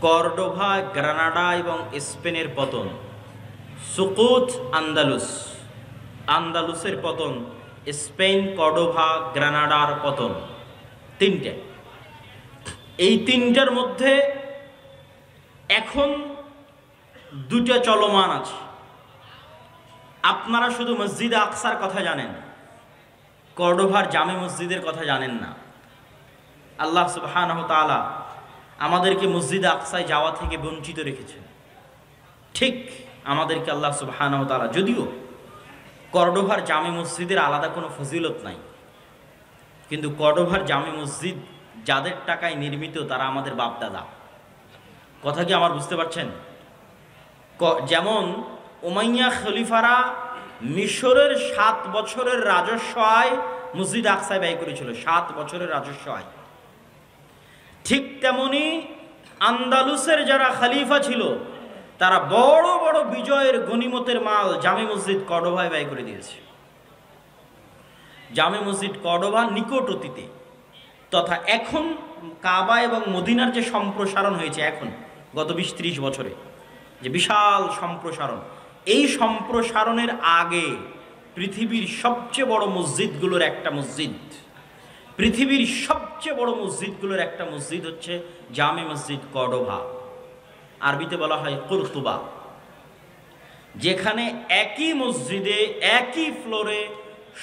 Cordova, Granada এবং স্পেনের পতন, সুকুত আন্দালুস, আন্দালুসের পতন, স্পেন, কর্ডোভা, গ্রানাডার পতন, তিনটে। এই তিনটার মধ্যে এখন দুটা চলমান আছে। আপনারা শুধু মসজিদ আকসার কথা জানেন, কর্ডোভার জামে মসজিদের কথা জানেন না। আল্লাহ সুবহানাহু ওয়া তাআলা আমাদেরকে মসজিদ আকসায় যাওয়া থেকে বঞ্চিত রেখেছেন। ঠিক আমাদেরকে আল্লাহ সুবহানাহু ওয়া তাআলা, যদিও কর্ডোভার জামে মসজিদের আলাদা কোনো ফজিলত নাই, কিন্তু কর্ডোভার জামে মসজিদ যাদের টাকায় নির্মিত তারা আমাদের বাপদাদা। কথা কি আমার বুঝতে পারছেন? যেমন উমাইয়া খলিফারা মিশরের 7 বছরের রাজস্ব আয় মসজিদ আকসায় ব্যয় করেছিল, 7 বছরের রাজস্ব আয়। ঠিক তেমনি আন্দালুসের যারা খলিফা ছিল তারা বড় বড় বিজয়ের গনিমতের মাল জামে মসজিদ কর্ডোভায় ব্যয় করে দিয়েছে। জামে মসজিদ কর্ডোভা নিকট অতীতে তথা এখন কাবা এবং মদিনার যে সম্প্রসারণ হয়েছে এখন গত 20-30 বছরে, যে বিশাল সম্প্রসারণ, এই সম্প্রসারণের আগে পৃথিবীর সবচেয়ে বড় মসজিদগুলোর একটা মসজিদ, পৃথিবীর সবচেয়ে বড় মসজিদগুলোর একটা মসজিদ হচ্ছে জামে মসজিদ কর্ডোভা, আরবিতে বলা হয় কুরতুবা, যেখানে একই মসজিদে একই ফ্লোরে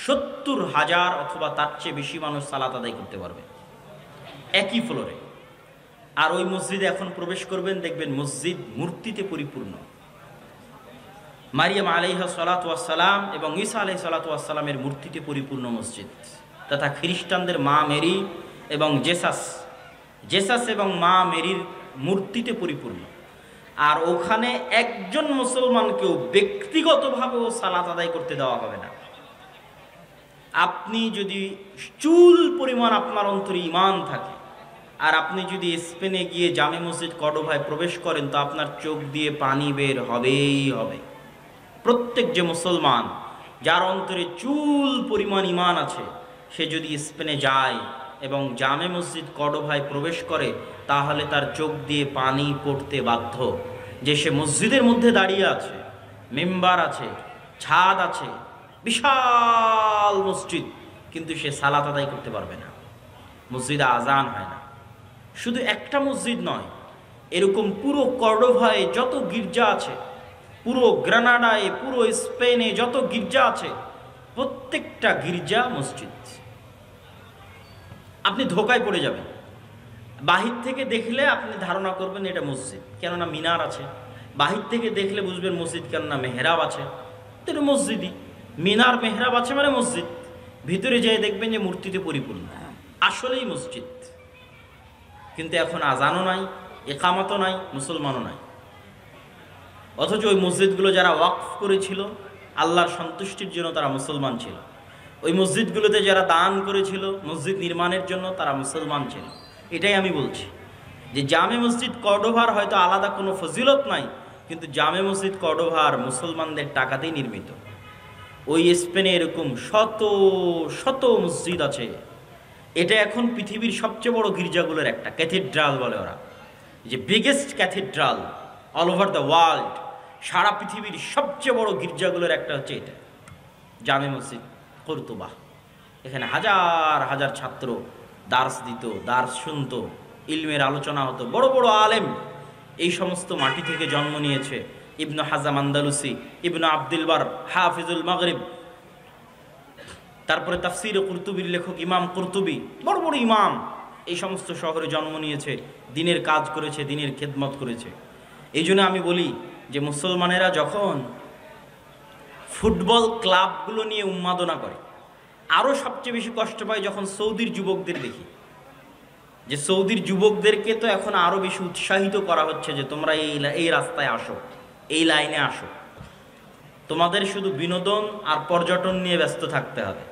70,000 অথবা তার চেয়ে বেশি মানুষ সালাত আদায় করতে পারবে একই ফ্লোরে। আর ওই মসজিদে এখন প্রবেশ করবেন, দেখবেন মসজিদ মূর্তিতে পরিপূর্ণ। মারিয়াম আলাইহা সালাতু ওয়াস সালাম এবং ঈসা আলাইহিস সালাতু ওয়াস সালামের মূর্তিতে পরিপূর্ণ মসজিদ, তথা খ্রিস্টানদের মা মেরি এবং জেসাস এবং মা মেরির মূর্তিতে পরিপূর্ণ। আর ওখানে একজন মুসলমানকেও ব্যক্তিগতভাবেও সালাত আদায় করতে দেওয়া হবে না। আপনি যদি চুল পরিমাণ আপনার অন্তরে ঈমান থাকে আর আপনি যদি স্পেনে গিয়ে জামে মসজিদ কর্ডোভায় প্রবেশ করেন, তো আপনার চোখ দিয়ে পানি বের হবেই হবে। প্রত্যেক যে মুসলমান যার অন্তরে চুল পরিমাণ ঈমান আছে, সে যদি স্পেনে যায় এবং জামে মসজিদ কর্ডোভায় প্রবেশ করে, তাহলে তার চোখ দিয়ে পানি পড়তে বাধ্য। যে সে মসজিদের মধ্যে দাঁড়িয়ে আছে, মেম্বার আছে, ছাদ আছে, বিশাল মসজিদ, কিন্তু সে সালাত আদায় করতে পারবে না, মসজিদে আজান হয় না। শুধু একটা মসজিদ নয়, এরকম পুরো কর্ডোভায় যত গির্জা আছে, পুরো গ্রানাডায়, পুরো স্পেনে যত গির্জা আছে, প্রত্যেকটা গির্জা মসজিদ। আপনি ধোকায় পড়ে যাবেন। বাহির থেকে দেখলে আপনি ধারণা করবেন এটা মসজিদ, কেননা মিনার আছে। বাহির থেকে দেখলে বুঝবেন মসজিদ, কেননা মেহরাব আছে। তো এটা মসজিদই, মিনার মেহরাব আছে মানে মসজিদ। ভিতরে যেয়ে দেখবেন যে মূর্তিতে পরিপূর্ণ, আসলেই মসজিদ। কিন্তু এখন আজানও নাই, একামতও নাই, মুসলমানও নাই। অথচ ওই মসজিদগুলো যারা ওয়াকফ করেছিল আল্লাহর সন্তুষ্টির জন্য, তারা মুসলমান ছিল। ওই মসজিদগুলোতে যারা দান করেছিল মসজিদ নির্মাণের জন্য, তারা মুসলমান ছিল। এটাই আমি বলছি যে জামে মসজিদ কর্ডোভার হয়তো আলাদা কোনো ফজিলত নাই, কিন্তু জামে মসজিদ কর্ডোভার মুসলমানদের টাকাতেই নির্মিত। ওই স্পেনে এরকম শত শত মসজিদ আছে। এটা এখন পৃথিবীর সবচেয়ে বড় গির্জাগুলোর একটা, ক্যাথিড্রাল বলে ওরা, যে biggest cathedral all over the world. সারা পৃথিবীর সবচেয়ে বড় গির্জাগুলোর একটা হচ্ছে এটা, জামে মসজিদ কর্তুবা। এখানে হাজার হাজার ছাত্র দার্স দিত, দার্স শুনতো, ইলমের আলোচনা হতো। বড় বড় আলেম এই সমস্ত মাটি থেকে জন্ম নিয়েছে। ইবনু হাজাম আন্দালুসি, ইবনু আব্দুল বার, হাফিজুল মাগরিব, তারপরে তাফসির কুরতুবির লেখক ইমাম কুরতুবি, বড় বড় ইমাম এই সমস্ত শহরে জন্ম নিয়েছে, দিনের কাজ করেছে, দিনের খেদমত করেছে। এই জন্য আমি বলি যে মুসলমানেরা যখন ফুটবল ক্লাবগুলো নিয়ে উন্মাদনা করে, আরও সবচেয়ে বেশি কষ্ট পায় যখন সৌদির যুবকদের দেখি। যে সৌদির যুবকদেরকে তো এখন আরও বেশি উৎসাহিত করা হচ্ছে যে তোমরা এই রাস্তায় আসো, এই লাইনে আসো, তোমাদের শুধু বিনোদন আর পর্যটন নিয়ে ব্যস্ত থাকতে হবে।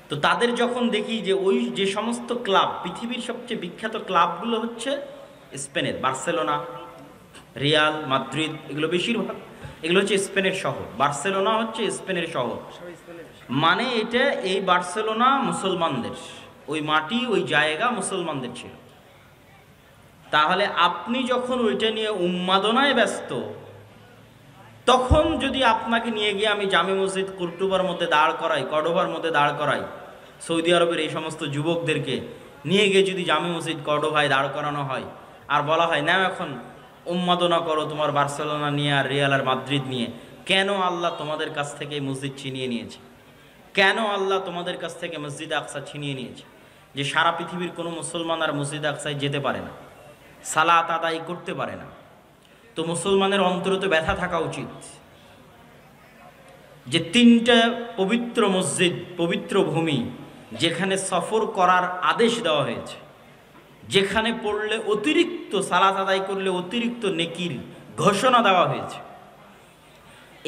তো তাদের যখন দেখি যে ওই যে সমস্ত ক্লাব, পৃথিবীর সবচেয়ে বিখ্যাত ক্লাবগুলো হচ্ছে স্পেনের, বার্সেলোনা, রিয়াল মাদ্রিদ, এগুলো বেশিরভাগ এগুলো হচ্ছে স্পেনের শহর। বার্সেলোনা হচ্ছে স্পেনের শহর, মানে এটা এই বার্সেলোনা মুসলমানদের, ওই মাটি ওই জায়গা মুসলমানদের ছিল। তাহলে আপনি যখন ওইটা নিয়ে উন্মাদনায় ব্যস্ত, তখন যদি আপনাকে নিয়ে গিয়ে আমি জামে মসজিদ কুর্তুবার মধ্যে দাঁড় করাই, কর্ডোবার মধ্যে দাঁড় করাই, সৌদি আরবের এই সমস্ত যুবকদেরকে নিয়ে গিয়ে যদি জামে মসজিদ কর্ডোভায় দাঁড় করানো হয় আর বলা হয় না এখন উন্মাদনা করো তোমার বার্সেলোনা নিয়ে আর রিয়াল আর মাদ্রিদ নিয়ে, কেন আল্লাহ তোমাদের কাছ থেকে এই মসজিদ ছিনিয়ে নিয়েছে? কেন আল্লাহ তোমাদের কাছ থেকে মসজিদ আকসা ছিনিয়ে নিয়েছে? যে সারা পৃথিবীর কোনো মুসলমান আর মসজিদ আকসায় যেতে পারে না, সালাত আদায় করতে পারে না। তো মুসলমানের অন্তরে তো ব্যথা থাকা উচিত যে তিনটা পবিত্র মসজিদ, পবিত্র ভূমি, যেখানে সফর করার আদেশ দেওয়া হয়েছে, যেখানে পড়লে অতিরিক্ত সালাত আদায় করলে অতিরিক্ত নেকির ঘোষণা দেওয়া হয়েছে,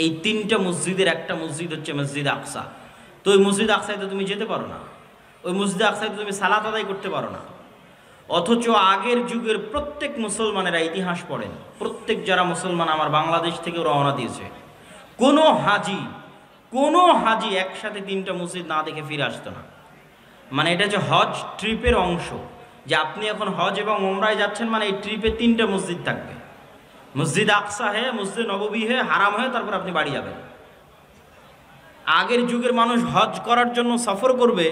এই তিনটা মসজিদের একটা মসজিদ হচ্ছে মসজিদ আকসা। তো ওই মসজিদ আকসায় তো তুমি যেতে পারো না, ওই মসজিদ আকসায় তো তুমি সালাত আদায় করতে পারো না। অথচ আগের যুগের প্রত্যেক মুসলমানেরা ইতিহাস পড়েন, প্রত্যেক যারা মুসলমান আমার বাংলাদেশ থেকে রওনা দিয়েছে, কোনো হাজি একসাথে তিনটা মসজিদ না দেখে ফিরে আসতো না। মানে এটা হচ্ছে হজ ট্রিপের অংশ, যে আপনি এখন হজ এবং উমরায় যাচ্ছেন, মানে এই ট্রিপে তিনটা মসজিদ থাকবে, মসজিদ আকসা হে, মসজিদ নববী হে, হারাম হয়ে তারপর আপনি বাড়ি যাবেন। আগের যুগের মানুষ হজ করার জন্য সফর করবে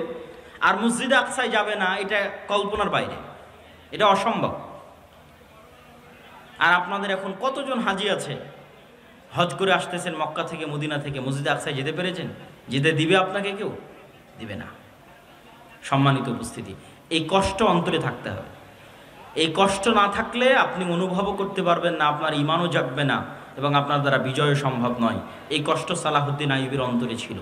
আর মসজিদ আকসায় যাবে না, এটা কল্পনার বাইরে, এটা অসম্ভব। আর আপনাদের এখন কতজন হাজি আছে হজ করে আসতেছেন মক্কা থেকে, মদিনা থেকে, মসজিদ আকসায় যেতে পেরেছেন? যেতে দিবে আপনাকে? কেউ দিবে না। সম্মানিত উপস্থিতি, এই কষ্ট অন্তরে থাকতে হবে। এই কষ্ট না থাকলে আপনি অনুভবও করতে পারবেন না, আপনার ইমানও জাগবে না এবং আপনার দ্বারা বিজয় সম্ভব নয়। এই কষ্ট সালাহুদ্দিন আইয়ুবীর অন্তরে ছিল।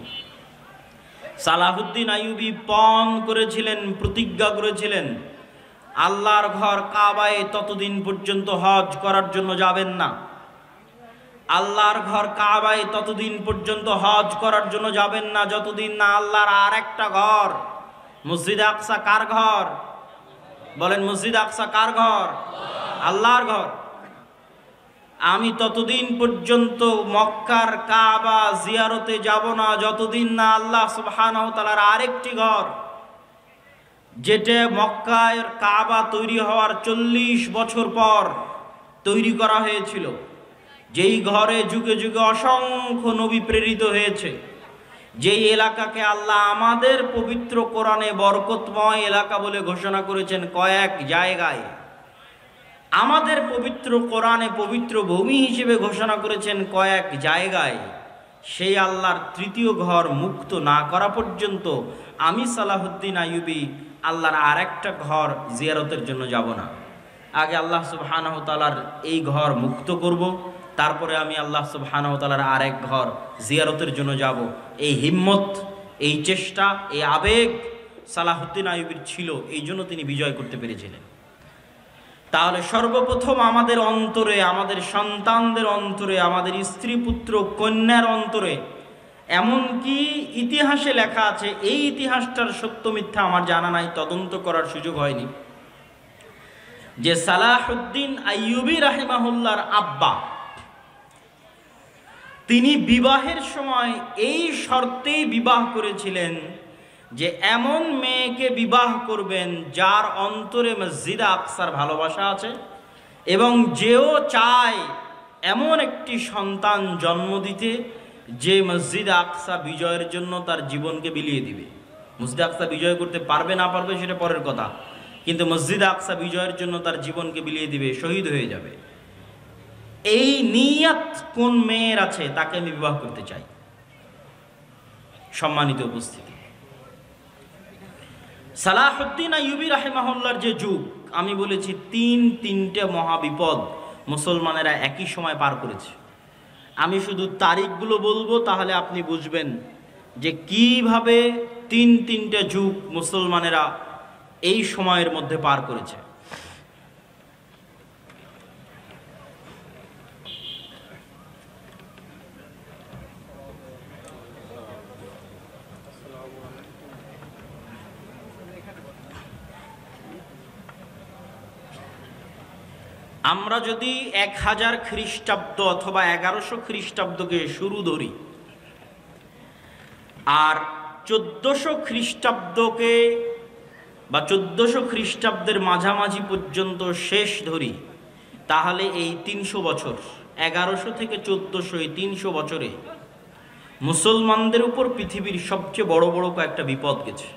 সালাহুদ্দিন আইয়ুবী পণ করেছিলেন, প্রতিজ্ঞা করেছিলেন, আল্লাহর ঘর কাবায় ততদিন পর্যন্ত হজ করার জন্য যাবেন না। আল্লাহর ঘর কাবায় ততদিন পর্যন্ত হজ করার জন্য যাবেন না যতদিন না আল্লাহর আর একটা ঘর, মসজিদ আকসা কার ঘর? বলেন, মসজিদ আকসা কার ঘর? আল্লাহর ঘর। আমি ততদিন পর্যন্ত মক্কার কাবা জিয়ারতে যাব না যতদিন না আল্লাহ সুবহানাহু ওয়া তাআলার আরেকটি ঘর, যেটা মক্কার কাবা তৈরি হওয়ার 40 বছর পর তৈরি করা হয়েছিল, যেই ঘরে যুগে যুগে অসংখ্য নবী প্রেরিত হয়েছে, যেই এলাকাকে আল্লাহ আমাদের পবিত্র কোরআনে বরকতময় এলাকা বলে ঘোষণা করেছেন কয়েক জায়গায়, আমাদের পবিত্র কোরআনে পবিত্র ভূমি হিসেবে ঘোষণা করেছেন কয়েক জায়গায়, সেই আল্লাহর তৃতীয় ঘর মুক্ত না করা পর্যন্ত আমি সালাহুদ্দিন আইয়ুবী আল্লাহর আরেকটা ঘর জিয়ারতের জন্য যাব না। আগে আল্লাহ সুবহানাহু ওয়া তাআলার এই ঘর মুক্ত করব, তারপরে আমি আল্লাহ সুবহানাহু ওয়া তাআলার আরেক ঘর জিয়ারতের জন্য যাব। এই হিম্মত, এই চেষ্টা, এই আবেগ সালাহুদ্দিন আইয়ুবীর ছিল, এই জন্য তিনি বিজয় করতে পেরেছিলেন। তাহলে সর্বপ্রথম আমাদের অন্তরে, আমাদের সন্তানদের অন্তরে, আমাদের স্ত্রী পুত্র কন্যার অন্তরে, এমনকি ইতিহাসে লেখা আছে, এই ইতিহাসটার সত্য মিথ্যা আমার জানা নাই, তদন্ত করার সুযোগ হয়নি, যে সালাহুদ্দিন আইয়ুবী রাহিমাহুল্লাহর আব্বা, তিনি বিবাহের সময় এই শর্তেই বিবাহ করেছিলেন যে এমন মেয়েকে বিবাহ করবেন যার অন্তরে মসজিদ আকসার ভালোবাসা আছে এবং যেও চায় এমন একটি সন্তান জন্ম দিতে যে মসজিদ আকসা বিজয়ের জন্য তার জীবনকে বিলিয়ে দিবে। মসজিদ আকসা বিজয় করতে পারবে না পারবে সেটা পরের কথা, কিন্তু মসজিদ আকসা বিজয়ের জন্য তার জীবনকে বিলিয়ে দিবে, শহীদ হয়ে যাবে। এই নিয়ত কোন মেয়ের আছে তাকে আমি বিবাহ করতে চাই। সম্মানিত উপস্থিতি, সালাহুদ্দিন আইয়ুবী রাহিমাহুল্লাহর যে যুগ, আমি বলেছি তিনটে মহাবিপদ মুসলমানেরা একই সময় পার করেছে। আমি শুধু তারিখগুলো বলবো, তাহলে আপনি বুঝবেন যে কিভাবে তিনটে যুগ মুসলমানেরা এই সময়ের মধ্যে পার করেছে। আমরা যদি 1000 খ্রিস্টাব্দ অথবা 1100 খ্রিস্টাব্দকে শুরু ধরি আর 1400 খ্রিস্টাব্দকে বা 1400 খ্রিস্টাব্দের মাঝামাঝি পর্যন্ত শেষ ধরি, তাহলে এই 300 বছর, 1100 থেকে 1400, এই 300 বছরে মুসলমানদের উপর পৃথিবীর সবচেয়ে বড় বড় কয়েকটা বিপদ গেছে।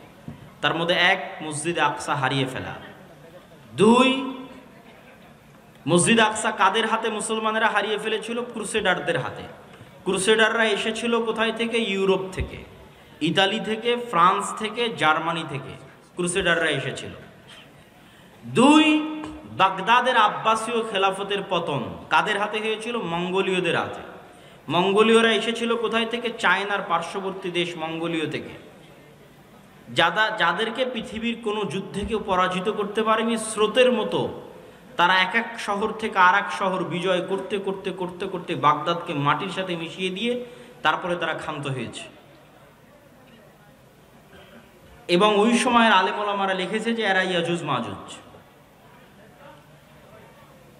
তার মধ্যে এক, মসজিদে আকসা হারিয়ে ফেলা। দুই, মসজিদ আকসা কাদের হাতে মুসলমানেরা হারিয়ে ফেলেছিল? ক্রুসেডারদের হাতে। ক্রুসেডাররা এসেছিল কোথায় থেকে? ইউরোপ থেকে, ইতালি থেকে, ফ্রান্স থেকে, জার্মানি থেকে ক্রুসেডাররা এসেছিল। দুই, বাগদাদের আব্বাসীয় খেলাফতের পতন কাদের হাতে হয়েছিল? মঙ্গোলীয়দের হাতে। মঙ্গোলীয়রা এসেছিল কোথায় থেকে? চায়নার পার্শ্ববর্তী দেশ মঙ্গোলীয় থেকে, যাদেরকে পৃথিবীর কোনো যুদ্ধে কেউ পরাজিত করতে পারেনি। স্রোতের মতো তারা এক এক শহর থেকে আর এক শহর বিজয় করতে করতে করতে করতে বাগদাদকে মাটির সাথে মিশিয়ে দিয়ে তারপরে তারা ক্ষান্ত হয়েছে। এবং ওই সময়ের আলেম ওলামারা লিখেছে যে এরা ইয়াজুজ মাজুজ।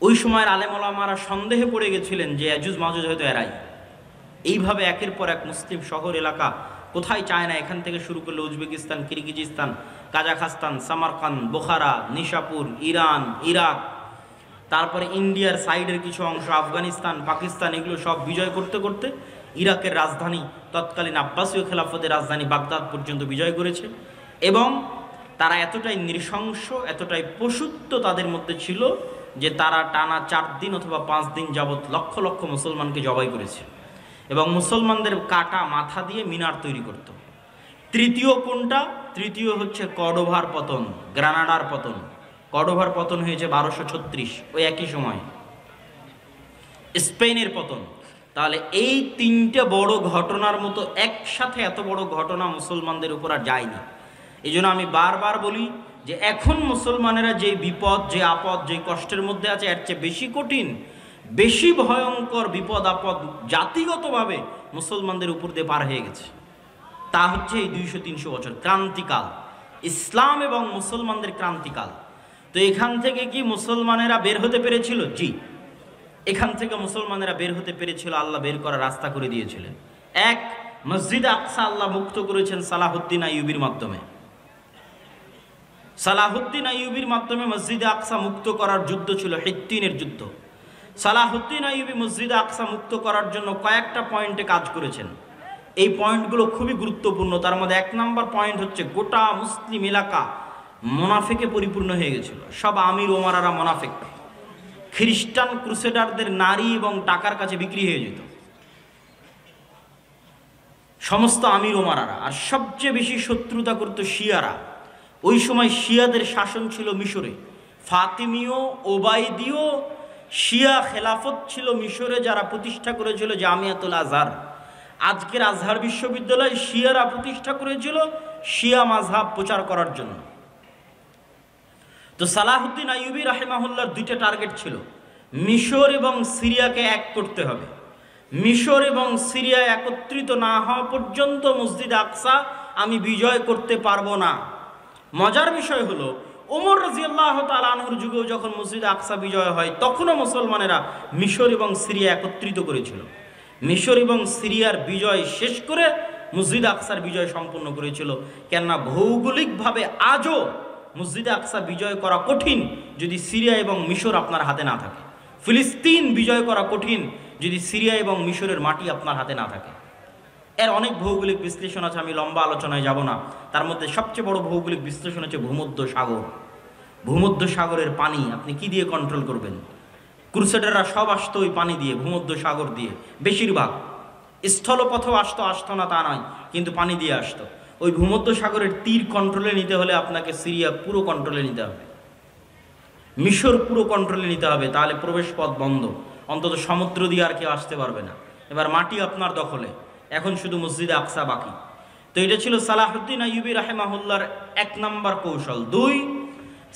ওই সময়ের আলেম ওলামারা সন্দেহে পড়ে গেছিলেন যে ইয়াজুজ মাজুজ হয়তো এরাই। এইভাবে একের পর এক মুসলিম শহর এলাকা, কোথায় চায়না, এখান থেকে শুরু করলে Uzbekistan, Kyrgyzstan, Kazakhstan, Samarkand, বোখারা, Nishapur, Iran, Iraq, তারপরে ইন্ডিয়ার সাইডের কিছু অংশ, আফগানিস্তান, পাকিস্তান, এগুলো সব বিজয় করতে করতে ইরাকের রাজধানী, তৎকালীন আব্বাসীয় খেলাফতের রাজধানী বাগদাদ পর্যন্ত বিজয় করেছে। এবং তারা এতটাই নৃশংস, এতটাই পশুত্ব তাদের মধ্যে ছিল যে তারা টানা 4 দিন অথবা 5 দিন যাবৎ লক্ষ লক্ষ মুসলমানকে জবাই করেছে এবং মুসলমানদের কাটা মাথা দিয়ে মিনার তৈরি করত। তৃতীয় কোনটা? তৃতীয় হচ্ছে কর্ডোভার পতন, গ্রানাডার পতন। কর্ডোভার পতন হয়েছে 1236, ওই একই সময় স্পেনের পতন। তাহলে এই 3টে বড় ঘটনার মতো একসাথে এত বড় ঘটনা মুসলমানদের উপর আর যায়নি। এই জন্য আমি বারবার বলি যে এখন মুসলমানেরা যে বিপদ, যে আপদ, যে কষ্টের মধ্যে আছে, এর চেয়ে বেশি কঠিন, বেশি ভয়ঙ্কর বিপদ আপদ জাতিগতভাবে মুসলমানদের উপর দিয়ে পার হয়ে গেছে। তা হচ্ছে এই 200-300 বছর ক্রান্তিকাল, ইসলাম এবং মুসলমানদের ক্রান্তিকাল। তো এখান থেকে কি মুসলমানেরা বের হতে পেরেছিল? জি, এখান থেকে মুসলমানেরা বের হতে পেরেছিল। আল্লাহ বের করার রাস্তা করে দিয়েছিলেন। এক, মসজিদ আকসা আল্লাহ মুক্ত করেছেন সালাহুদ্দিন আইয়ুবীর মাধ্যমে। সালাহুদ্দিন আইয়ুবীর মাধ্যমে মসজিদে আকসা মুক্ত করার যুদ্ধ ছিল হিত্তিনের যুদ্ধ। সালাহুদ্দিন আইয়ুবী মসজিদে আকসা মুক্ত করার জন্য কয়েকটা পয়েন্টে কাজ করেছেন। এই পয়েন্টগুলো খুবই গুরুত্বপূর্ণ। তার মধ্যে 1 নম্বর পয়েন্ট হচ্ছে গোটা মুসলিম এলাকা মোনাফেকে পরিপূর্ণ হয়ে গেছিল। সব আমির ওমারারা মোনাফেক। খ্রিস্টান ক্রুসেডারদের নারী এবং টাকার কাছে বিক্রি হয়ে যেত সমস্ত আমির ওমারারা। আর সবচেয়ে বেশি শত্রুতা করত শিয়ারা। ওই সময় শিয়াদের শাসন ছিল মিশরে। ফাতিমীয়, ওবাইদীয় শিয়া খেলাফত ছিল মিশরে, যারা প্রতিষ্ঠা করেছিল জামিয়াতুল আজহার। আজকের আজহার বিশ্ববিদ্যালয় শিয়ারা প্রতিষ্ঠা করেছিল শিয়া মাযহাব প্রচার করার জন্য। তো সালাহুদ্দিন আইয়ুবী রাহিমাহুল্লাহর 2টা টার্গেট ছিল। মিশর এবং সিরিয়াকে এক করতে হবে। মিশর এবং সিরিয়া একত্রিত না হওয়া পর্যন্ত মসজিদ আকসা আমি বিজয় করতে পারবো না। মজার বিষয় হলো ওমর রাদিয়াল্লাহু তাআলা আনহুর যুগেও যখন মসজিদ আকসা বিজয় হয়, তখনও মুসলমানেরা মিশর এবং সিরিয়া একত্রিত করেছিল। মিশর এবং সিরিয়ার বিজয় শেষ করে মসজিদ আকসার বিজয় সম্পন্ন করেছিল। কেননা ভৌগোলিকভাবে আজও মসজিদে আকসা বিজয় করা কঠিন যদি সিরিয়া এবং মিশর আপনার হাতে না থাকে। ফিলিস্তিন বিজয় করা কঠিন যদি সিরিয়া এবং মিশরের মাটি আপনার হাতে না থাকে। এর অনেক ভৌগোলিক বিশ্লেষণ আছে, আমি লম্বা আলোচনায় যাব না। তার মধ্যে সবচেয়ে বড় ভৌগোলিক বিশ্লেষণ হচ্ছে ভূমধ্য সাগর। ভূমধ্য সাগরের পানি আপনি কি দিয়ে কন্ট্রোল করবেন? ক্রুসেডাররা সব আসতো ওই পানি দিয়ে, ভূমধ্য সাগর দিয়ে। বেশিরভাগ স্থলপথেও আসতো না তা নয়, কিন্তু পানি দিয়ে আসতো। ওই ভূমধ্য সাগরের তীর কন্ট্রোলে নিতে হলে আপনাকে সিরিয়া পুরো কন্ট্রোলে নিতে হবে, মিশর পুরো কন্ট্রোলে নিতে হবে, তাহলে প্রবেশ পথ বন্ধ। অন্তত সমুদ্র দিয়ে আর কেউ আসতে পারবে না। এবার মাটি আপনার দখলে, এখন শুধু মসজিদে আকসা বাকি। তো এটা ছিল সালাহুদ্দিন আইয়ুবী রাহিমাহুল্লাহর 1 নম্বর কৌশল। 2,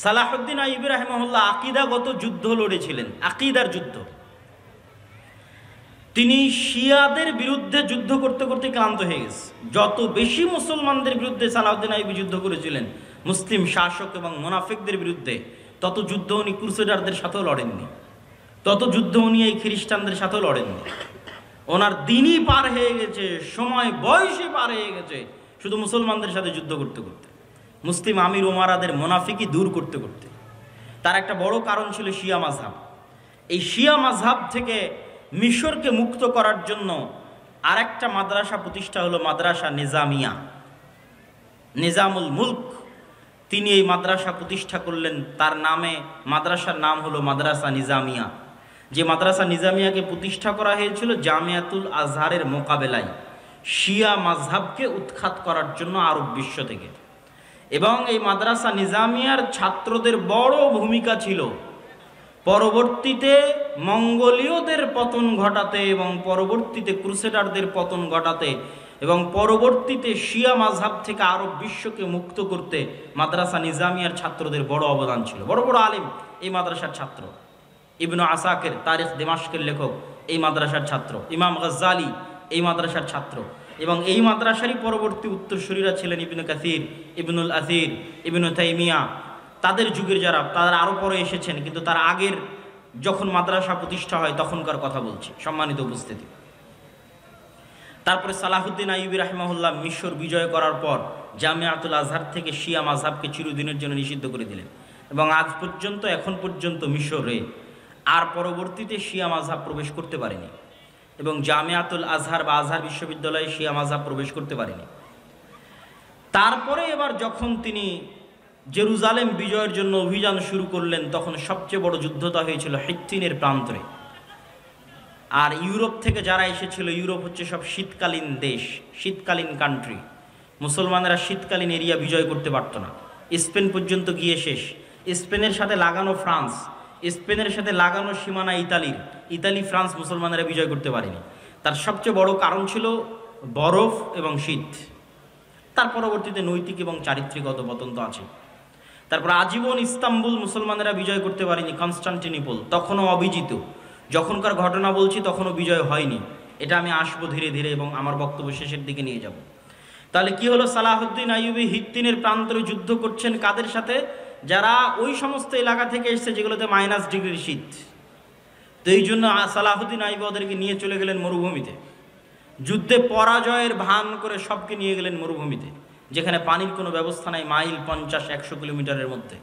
সালাহুদ্দিন আইয়ুবী রাহিমাহুল্লাহ আকীদাগত যুদ্ধ লড়েছিলেন, আকীদার যুদ্ধ। তিনি শিয়াদের বিরুদ্ধে যুদ্ধ করতে করতে ক্লান্ত হয়ে গেছে। যত বেশি মুসলমানদের বিরুদ্ধে সালাহুদ্দিন আইয়ুবী যুদ্ধ করেছিলেন, মুসলিম শাসক এবং মুনাফিকদের বিরুদ্ধে, তত যুদ্ধ উনি ক্রুসেডারদের সাথেও লড়েননি, তত যুদ্ধ উনি এই খ্রিস্টানদের সাথেও লড়েননি। ওনার দিনই পার হয়ে গেছে, সময় বয়সে পার হয়ে গেছে শুধু মুসলমানদের সাথে যুদ্ধ করতে করতে। মুসলিম আমির ওমারাদের মুনাফিকি দূর করতে করতে। তার একটা বড় কারণ ছিল শিয়া মাযহাব। এই শিয়া মাযহাব থেকে মিশরকে মুক্ত করার জন্য আরেকটা মাদ্রাসা প্রতিষ্ঠা হলো মাদ্রাসা নিজামিয়া। নিজামুল মুলক তিনি এই মাদ্রাসা প্রতিষ্ঠা করলেন, তার নামে মাদ্রাসার নাম হলো মাদ্রাসা নিজামিয়া। যে মাদ্রাসা নিজামিয়াকে প্রতিষ্ঠা করা হয়েছিল জামিয়াতুল আজহারের মোকাবেলায় শিয়া মাযহাবকে উৎখাত করার জন্য আরব বিশ্ব থেকে। এবং এই মাদ্রাসা নিজামিয়ার ছাত্রদের বড় ভূমিকা ছিল পরবর্তীতে মঙ্গোলীয়দের পতন ঘটাতে এবং পরবর্তীতে ক্রুসেডারদের পতন ঘটাতে এবং পরবর্তীতে শিয়া মাযহাব থেকে আরব বিশ্বকে মুক্ত করতে মাদ্রাসা নিজামিয়ার ছাত্রদের বড় অবদান ছিল। বড় বড় আলেম এই মাদ্রাসার ছাত্র। ইবনু আসাকির তারিখ দিমাশকের লেখক এই মাদ্রাসার ছাত্র। ইমাম গাজ্জালি এই মাদ্রাসার ছাত্র। এবং এই মাদ্রাসারই পরবর্তী উত্তরসূরিরা ছিলেন ইবনে কাসির, ইবনুল আসির, ইবনু তাইমিয়া। তাদের যুগের যারা, তারা আরও পরে এসেছেন, কিন্তু তার আগের যখন মাদ্রাসা প্রতিষ্ঠা হয় তখনকার কথা বলছি, সম্মানিত উপস্থিতি। তারপরে সালাহুদ্দিন আইয়ুবী রাহিমাহুল্লাহ মিশর বিজয় করার পর জামিয়াতুল আজহার থেকে শিয়া মাযহাবকে চিরদিনের জন্য নিষিদ্ধ করে দিলেন। এবং আজ পর্যন্ত, এখন পর্যন্ত মিশরে আর পরবর্তীতে শিয়া মাযহাব প্রবেশ করতে পারেনি এবং জামিয়াতুল আজহার বা আজহার বিশ্ববিদ্যালয়ে শিয়া মাযহাব প্রবেশ করতে পারেনি। তারপরে এবার যখন তিনি জেরুজালেম বিজয়ের জন্য অভিযান শুরু করলেন, তখন সবচেয়ে বড় যুদ্ধটা হয়েছিল হিত্তিনের প্রান্তরে। আর ইউরোপ থেকে যারা এসেছিল, ইউরোপ হচ্ছে সব শীতকালীন দেশ, শীতকালীন কান্ট্রি। মুসলমানেরা শীতকালীন এরিয়া বিজয় করতে পারত না। স্পেন পর্যন্ত গিয়ে শেষ। স্পেনের সাথে লাগানো ফ্রান্স, স্পেনের সাথে লাগানো সীমানা ইতালির, ইতালি ফ্রান্স মুসলমানেরা বিজয় করতে পারেনি। তার সবচেয়ে বড় কারণ ছিল বরফ এবং শীত। তার পরবর্তীতে নৈতিক এবং চারিত্রিক অধঃপতন তো আছে। তারপর আজীবন ইস্তাম্বুল মুসলমানেরা বিজয় করতে পারেনি, কনস্টান্টিনোপল তখনও অবিজিত। যখনকার ঘটনা বলছি তখনও বিজয় হয়নি। এটা আমি আসবো ধীরে ধীরে এবং আমার বক্তব্য শেষের দিকে নিয়ে যাব। তাহলে কি হলো, সালাহুদ্দিন আইয়ুবী হিত্তিনের প্রান্তরে যুদ্ধ করছেন কাদের সাথে? যারা ওই সমস্ত এলাকা থেকে এসছে যেগুলোতে -ডিগ্রির শীত। তো এই জন্য সালাহুদ্দিন আইয়ুবী ওদেরকে নিয়ে চলে গেলেন মরুভূমিতে। যুদ্ধে পরাজয়ের ভান করে সবকে নিয়ে গেলেন মরুভূমিতে, যেখানে পানির কোনো ব্যবস্থা নাই, মাইল 50-100 কিলোমিটারের মধ্যে।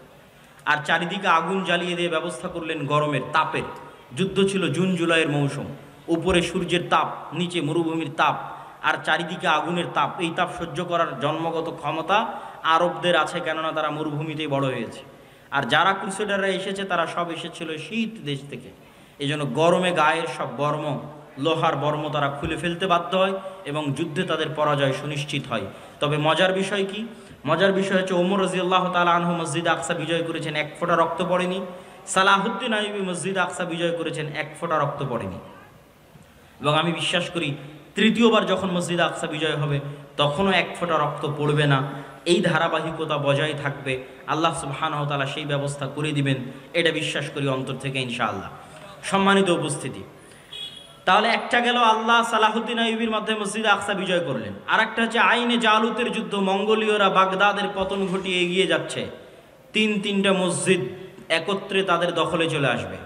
আর চারিদিকে আগুন জ্বালিয়ে দিয়ে ব্যবস্থা করলেন গরমের, তাপের। যুদ্ধ ছিল জুন জুলাইয়ের মৌসুম। উপরে সূর্যের তাপ, নিচে মরুভূমির তাপ, আর চারিদিকে আগুনের তাপ। এই তাপ সহ্য করার জন্মগত ক্ষমতা আরবদের আছে, কেননা তারা মরুভূমিতেই বড় হয়েছে। আর যারা ক্রুসেডাররা এসেছে তারা সব এসেছিল শীত দেশ থেকে। এই জন্য গরমে গায়ের সব বর্ম, লোহার বর্ম তারা খুলে ফেলতে বাধ্য হয় এবং যুদ্ধে তাদের পরাজয় সুনিশ্চিত হয়। তবে মজার বিষয় কি? মজার বিষয় হচ্ছে ওমর রাদিয়াল্লাহু তাআলা আনহু মসজিদ আকসা বিজয় করেছেন, এক ফোঁটা রক্ত পড়েনি। সালাহুদ্দিন আইয়ুবী মসজিদ আকসা বিজয় করেছেন, এক ফোঁটা রক্ত পড়েনি। এবং আমি বিশ্বাস করি তৃতীয়বার যখন মসজিদ আকসা বিজয় হবে তখনও এক ফোঁটা রক্ত পড়বে না। এই ধারাবাহিকতা বজায় থাকবে। আল্লাহ সুবহানাহু ওয়া তাআলা সেই ব্যবস্থা করে দিবেন, এটা বিশ্বাস করি অন্তর থেকে ইনশাআল্লাহ। সম্মানিত উপস্থিতি, তাহলে একটা গেল আল্লাহ সালাহুদ্দিন আইয়ুবীর মাধ্যমে মসজিদ আকসা বিজয় করলেন। আর একটা হচ্ছে আইনে জালুতের যুদ্ধ। মঙ্গোলীয়রা বাগদাদের পতন ঘটিয়ে এগিয়ে যাচ্ছে। তিনটা মসজিদ একত্রে তাদের দখলে চলে আসবে।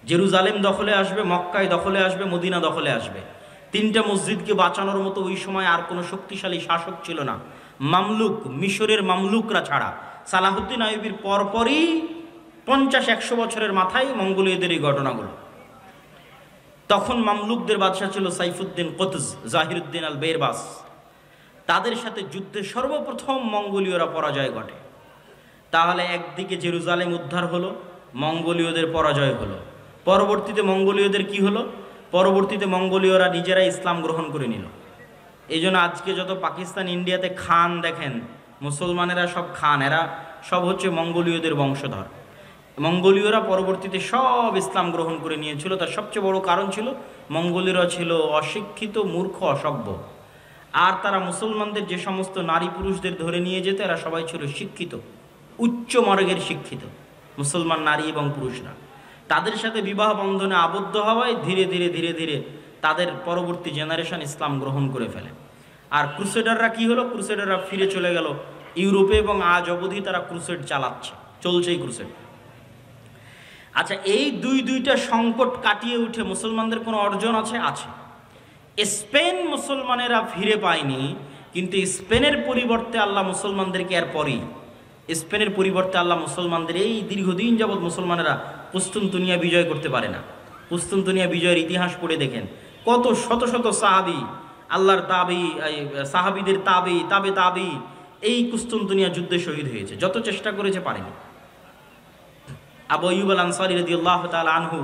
জেরুজালেম দখলে আসবে, মক্কায় দখলে আসবে, মদিনা দখলে আসবে। তিনটা মসজিদকে বাঁচানোর মতো ওই সময় আর কোনো শক্তিশালী শাসক ছিল না, মামলুক, মিশরের মামলুকরা ছাড়া। সালাহুদ্দিন আইয়ুবীর পরপরই 50-100 বছরের মাথায় মঙ্গোলীয়দের এই ঘটনাগুলো। তখন মামলুকদের বাদশা ছিল সাইফুদ্দিন কুতুজ, জাহিরুদ্দিন আল বেরবাস। তাদের সাথে যুদ্ধে সর্বপ্রথম মঙ্গোলীয়রা পরাজয় ঘটে। তাহলে একদিকে জেরুজালেম উদ্ধার হলো, মঙ্গোলীয়দের পরাজয় হলো। পরবর্তীতে মঙ্গোলীয়দের কি হলো? পরবর্তীতে মঙ্গোলীয়রা নিজেরা ইসলাম গ্রহণ করে নিল। এই জন্য আজকে যত পাকিস্তান, ইন্ডিয়াতে খান দেখেন, মুসলমানেরা সব খান, এরা সব হচ্ছে মঙ্গোলীয়দের বংশধর। মঙ্গোলীয়রা পরবর্তীতে সব ইসলাম গ্রহণ করে নিয়েছিল। তার সবচেয়ে বড় কারণ ছিল মঙ্গোলীয়রা ছিল অশিক্ষিত, মূর্খ, অসভ্য। আর তারা মুসলমানদের যে সমস্ত নারী পুরুষদের ধরে নিয়ে যেত, এরা সবাই ছিল শিক্ষিত, উচ্চ মার্গের শিক্ষিত মুসলমান নারী এবং পুরুষরা। তাদের সাথে বিবাহ বন্ধনে আবদ্ধ হওয়ায় ধীরে ধীরে ধীরে ধীরে তাদের পরবর্তী জেনারেশন ইসলাম গ্রহণ করে ফেলে। আর ক্রুসেডাররা কি হলো? ক্রুসেডাররা ফিরে চলে গেল ইউরোপে এবং আজ অবধি তারা ক্রুসেড চালাচ্ছে, চলছেই ক্রুসেড। আচ্ছা, এই দুইটা সংকট কাটিয়ে উঠে মুসলমানদের কোনো অর্জন আছে? আছে। স্পেন মুসলমানেরা ফিরে পায়নি, কিন্তু স্পেনের পরিবর্তে আল্লাহ মুসলমানদেরকে এরপরই স্পেনের পরিবর্তে আল্লাহ মুসলমানদের, এই দীর্ঘদিন যাবৎ মুসলমানেরা কুস্তুনতুনিয়া বিজয় করতে পারে না। কুস্তুনতুনিয়া বিজয়ের ইতিহাস পড়ে দেখেন, কত শত শত সাহাবি, আল্লাহর তাবি, সাহাবিদের তাবি, তাবে তাবি এই কুস্তুনতুনিয়া যুদ্ধে শহীদ হয়েছে। যত চেষ্টা করেছে পারেনি। আবু আইয়ুব আল আনসারী রাদিয়াল্লাহু তাআলা আনহু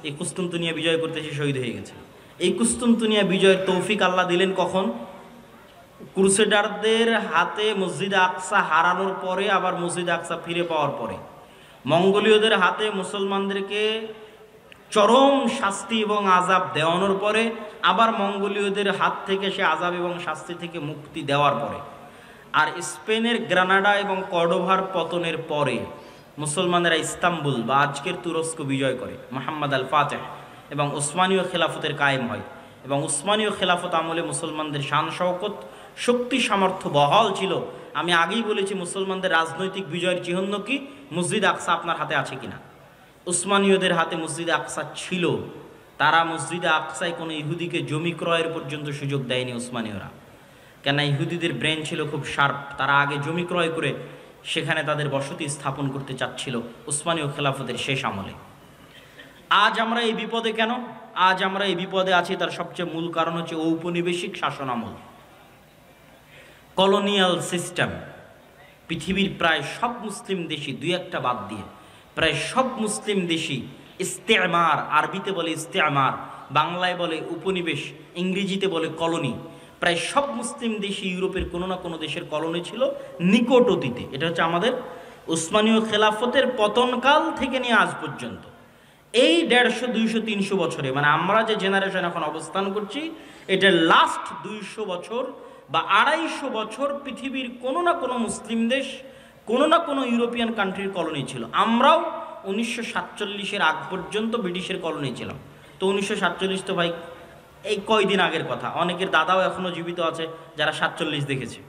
এই কুস্তুনতুনিয়া বিজয় করতে এসে শহীদ হয়ে গেছে। এই কুস্তুনতুনিয়া বিজয়ের তৌফিক আল্লাহ দিলেন কখন? ক্রুসেডারদের হাতে মসজিদ আকসা হারানোর পরে, আবার মসজিদ আকসা ফিরে পাওয়ার পরে, মঙ্গোলীয়দের হাতে মুসলমানদেরকে চরম শাস্তি এবং আযাব দেওয়ানোর পরে, আবার মঙ্গোলীয়দের হাত থেকে সে আযাব এবং শাস্তি থেকে মুক্তি দেওয়ার পরে, আর স্পেনের গ্রানাডা এবং কর্ডোভার পতনের পরে মুসলমানেরা ইস্তাম্বুল বা আজকের তুরস্ক বিজয় করে, মুহাম্মদ আল ফাতেহ, এবং উসমানীয় খেলাফতের কায়েম হয়। এবং উসমানীয় খেলাফত আমলে মুসলমানদের শান শওকত, শক্তি সামর্থ্য বহাল ছিল। আমি আগেই বলেছি মুসলমানদের রাজনৈতিক বিজয়ের চিহ্ন কি? মসজিদ আকসা আপনার হাতে আছে কিনা? উসমানীয়দের হাতে মসজিদ আকসা ছিল। তারা মসজিদে আকসায় কোনো ইহুদিকে জমি ক্রয়ের পর্যন্ত সুযোগ দেয়নি উসমানীয়রা, কেন ইহুদিদের ব্রেন ছিল খুব শার্প। তারা আগে জমি ক্রয় করে সেখানে তাদের বসতি স্থাপন করতে চাচ্ছিল উসমানীয় খেলাফতের শেষ আমলে। আজ আমরা এই বিপদে কেন? আজ আমরা এই বিপদে আছি তার সবচেয়ে মূল কারণ হচ্ছে ঔপনিবেশিক শাসন আমল, কলোনিয়াল সিস্টেম। পৃথিবীর প্রায় সব মুসলিম দেশই, দুই একটা বাদ দিয়ে প্রায় সব মুসলিম দেশই ইস্তেমার, আরবিতে বলে ইস্তেমার, বাংলায় বলে উপনিবেশ, ইংরেজিতে বলে কলোনি। প্রায় সব মুসলিম দেশই ইউরোপের কোনো না কোনো দেশের কলোনি ছিল নিকট অতীতে। এটা হচ্ছে আমাদের উসমানীয় খেলাফতের পতনকাল থেকে নিয়ে আজ পর্যন্ত এই 150, 200, 300 বছরে, মানে আমরা যে জেনারেশন এখন অবস্থান করছি, এটার লাস্ট 200 বছর বা 250 বছর পৃথিবীর কোনো না কোনো মুসলিম দেশ, কোনো না কোনো ইউরোপিয়ান কান্ট্রির কলোনি ছিল। আমরাও 1947-এর আগ পর্যন্ত ব্রিটিশের কলোনি ছিলাম। তো 1947 তো ভাই এই কয়দিন আগের কথা। অনেকের দাদাও এখনও জীবিত আছে যারা 47 দেখেছে,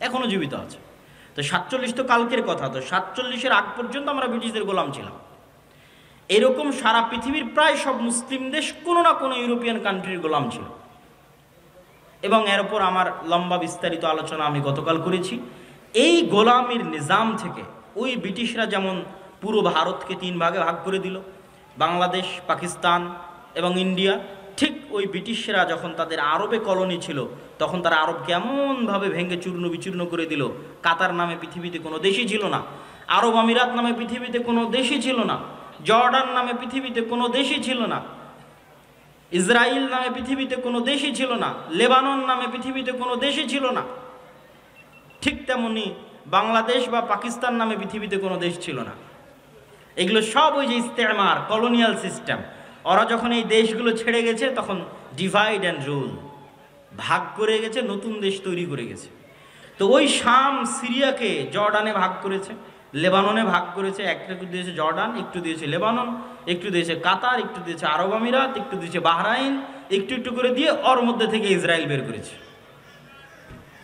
এখনও জীবিত আছে। তো 47 তো কালকের কথা। তো 47-এর আগ পর্যন্ত আমরা ব্রিটিশদের গোলাম ছিলাম। এরকম সারা পৃথিবীর প্রায় সব মুসলিম দেশ কোনো না কোনো ইউরোপিয়ান কান্ট্রির গোলাম ছিল। এবং এর উপর আমার লম্বা বিস্তারিত আলোচনা আমি গতকাল করেছি। এই গোলামির নিজাম থেকে ওই ব্রিটিশরা যেমন পুরো ভারতকে 3 ভাগে ভাগ করে দিল, বাংলাদেশ, পাকিস্তান এবং ইন্ডিয়া, ঠিক ওই ব্রিটিশরা যখন তাদের আরবে কলোনি ছিল তখন তারা আরবকে এমনভাবে ভেঙে চূর্ণ বিচূর্ণ করে দিল। কাতার নামে পৃথিবীতে কোনো দেশই ছিল না, আরব আমিরাত নামে পৃথিবীতে কোনো দেশই ছিল না, জর্ডান নামে পৃথিবীতে কোনো দেশই ছিল না, ইসরায়েল নামে পৃথিবীতে কোনো দেশই ছিল না, লেবানন নামে পৃথিবীতে কোনো দেশই ছিল না। ঠিক তেমনি বাংলাদেশ বা পাকিস্তান নামে পৃথিবীতে কোনো দেশ ছিল না। এগুলো সব ওই যে ইস্তেমার, কলোনিয়াল সিস্টেম। ওরা যখন এই দেশগুলো ছেড়ে গেছে তখন ডিভাইড অ্যান্ড রুল, ভাগ করে গেছে, নতুন দেশ তৈরি করে গেছে। তো ওই শাম, সিরিয়াকে জর্ডানে ভাগ করেছে, লেবাননে ভাগ করেছে, একটু দিয়েছে জর্ডান, একটু দিয়েছে লেবানন, একটু দিয়েছে কাতার, একটু দিয়েছে আরব আমিরাত, একটু দিয়েছে বাহরাইন, একটু একটু করে দিয়ে ওর মধ্যে থেকে ইসরায়েল বের করেছে।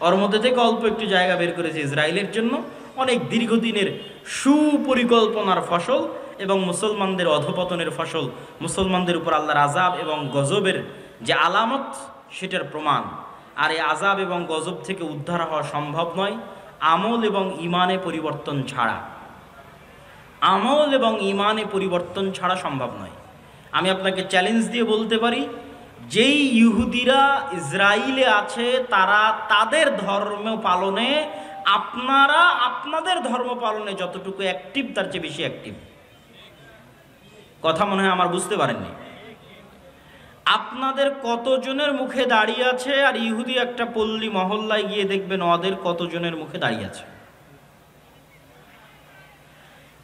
ওর মধ্যে থেকে অল্প একটু জায়গা বের করেছে ইসরায়েলের জন্য। অনেক দীর্ঘদিনের সুপরিকল্পনার ফসল এবং মুসলমানদের অধপতনের ফসল, মুসলমানদের উপর আল্লাহর আযাব এবং গজবের যে আলামত সেটার প্রমাণ। আর এই আযাব এবং গজব থেকে উদ্ধার হওয়া সম্ভব নয় আমল এবং ইমানে পরিবর্তন ছাড়া। আমল এবং ইমানে পরিবর্তন ছাড়া সম্ভব নয়। আমি আপনাকে চ্যালেঞ্জ দিয়ে বলতে পারি, যেই ইহুদিরা ইসরায়েলে আছে তারা তাদের ধর্ম পালনে, আপনারা আপনাদের ধর্ম পালনে যতটুকু অ্যাক্টিভ তার চেয়ে বেশি অ্যাক্টিভ। কথা মনে হয় আমার বুঝতে পারেননি। আপনাদের কতজনের মুখে দাঁড়িয়ে আছে, আর ইহুদি একটা পল্লী মহল্লায় গিয়ে দেখবেন ওদের কতজনের মুখে দাঁড়িয়ে আছে।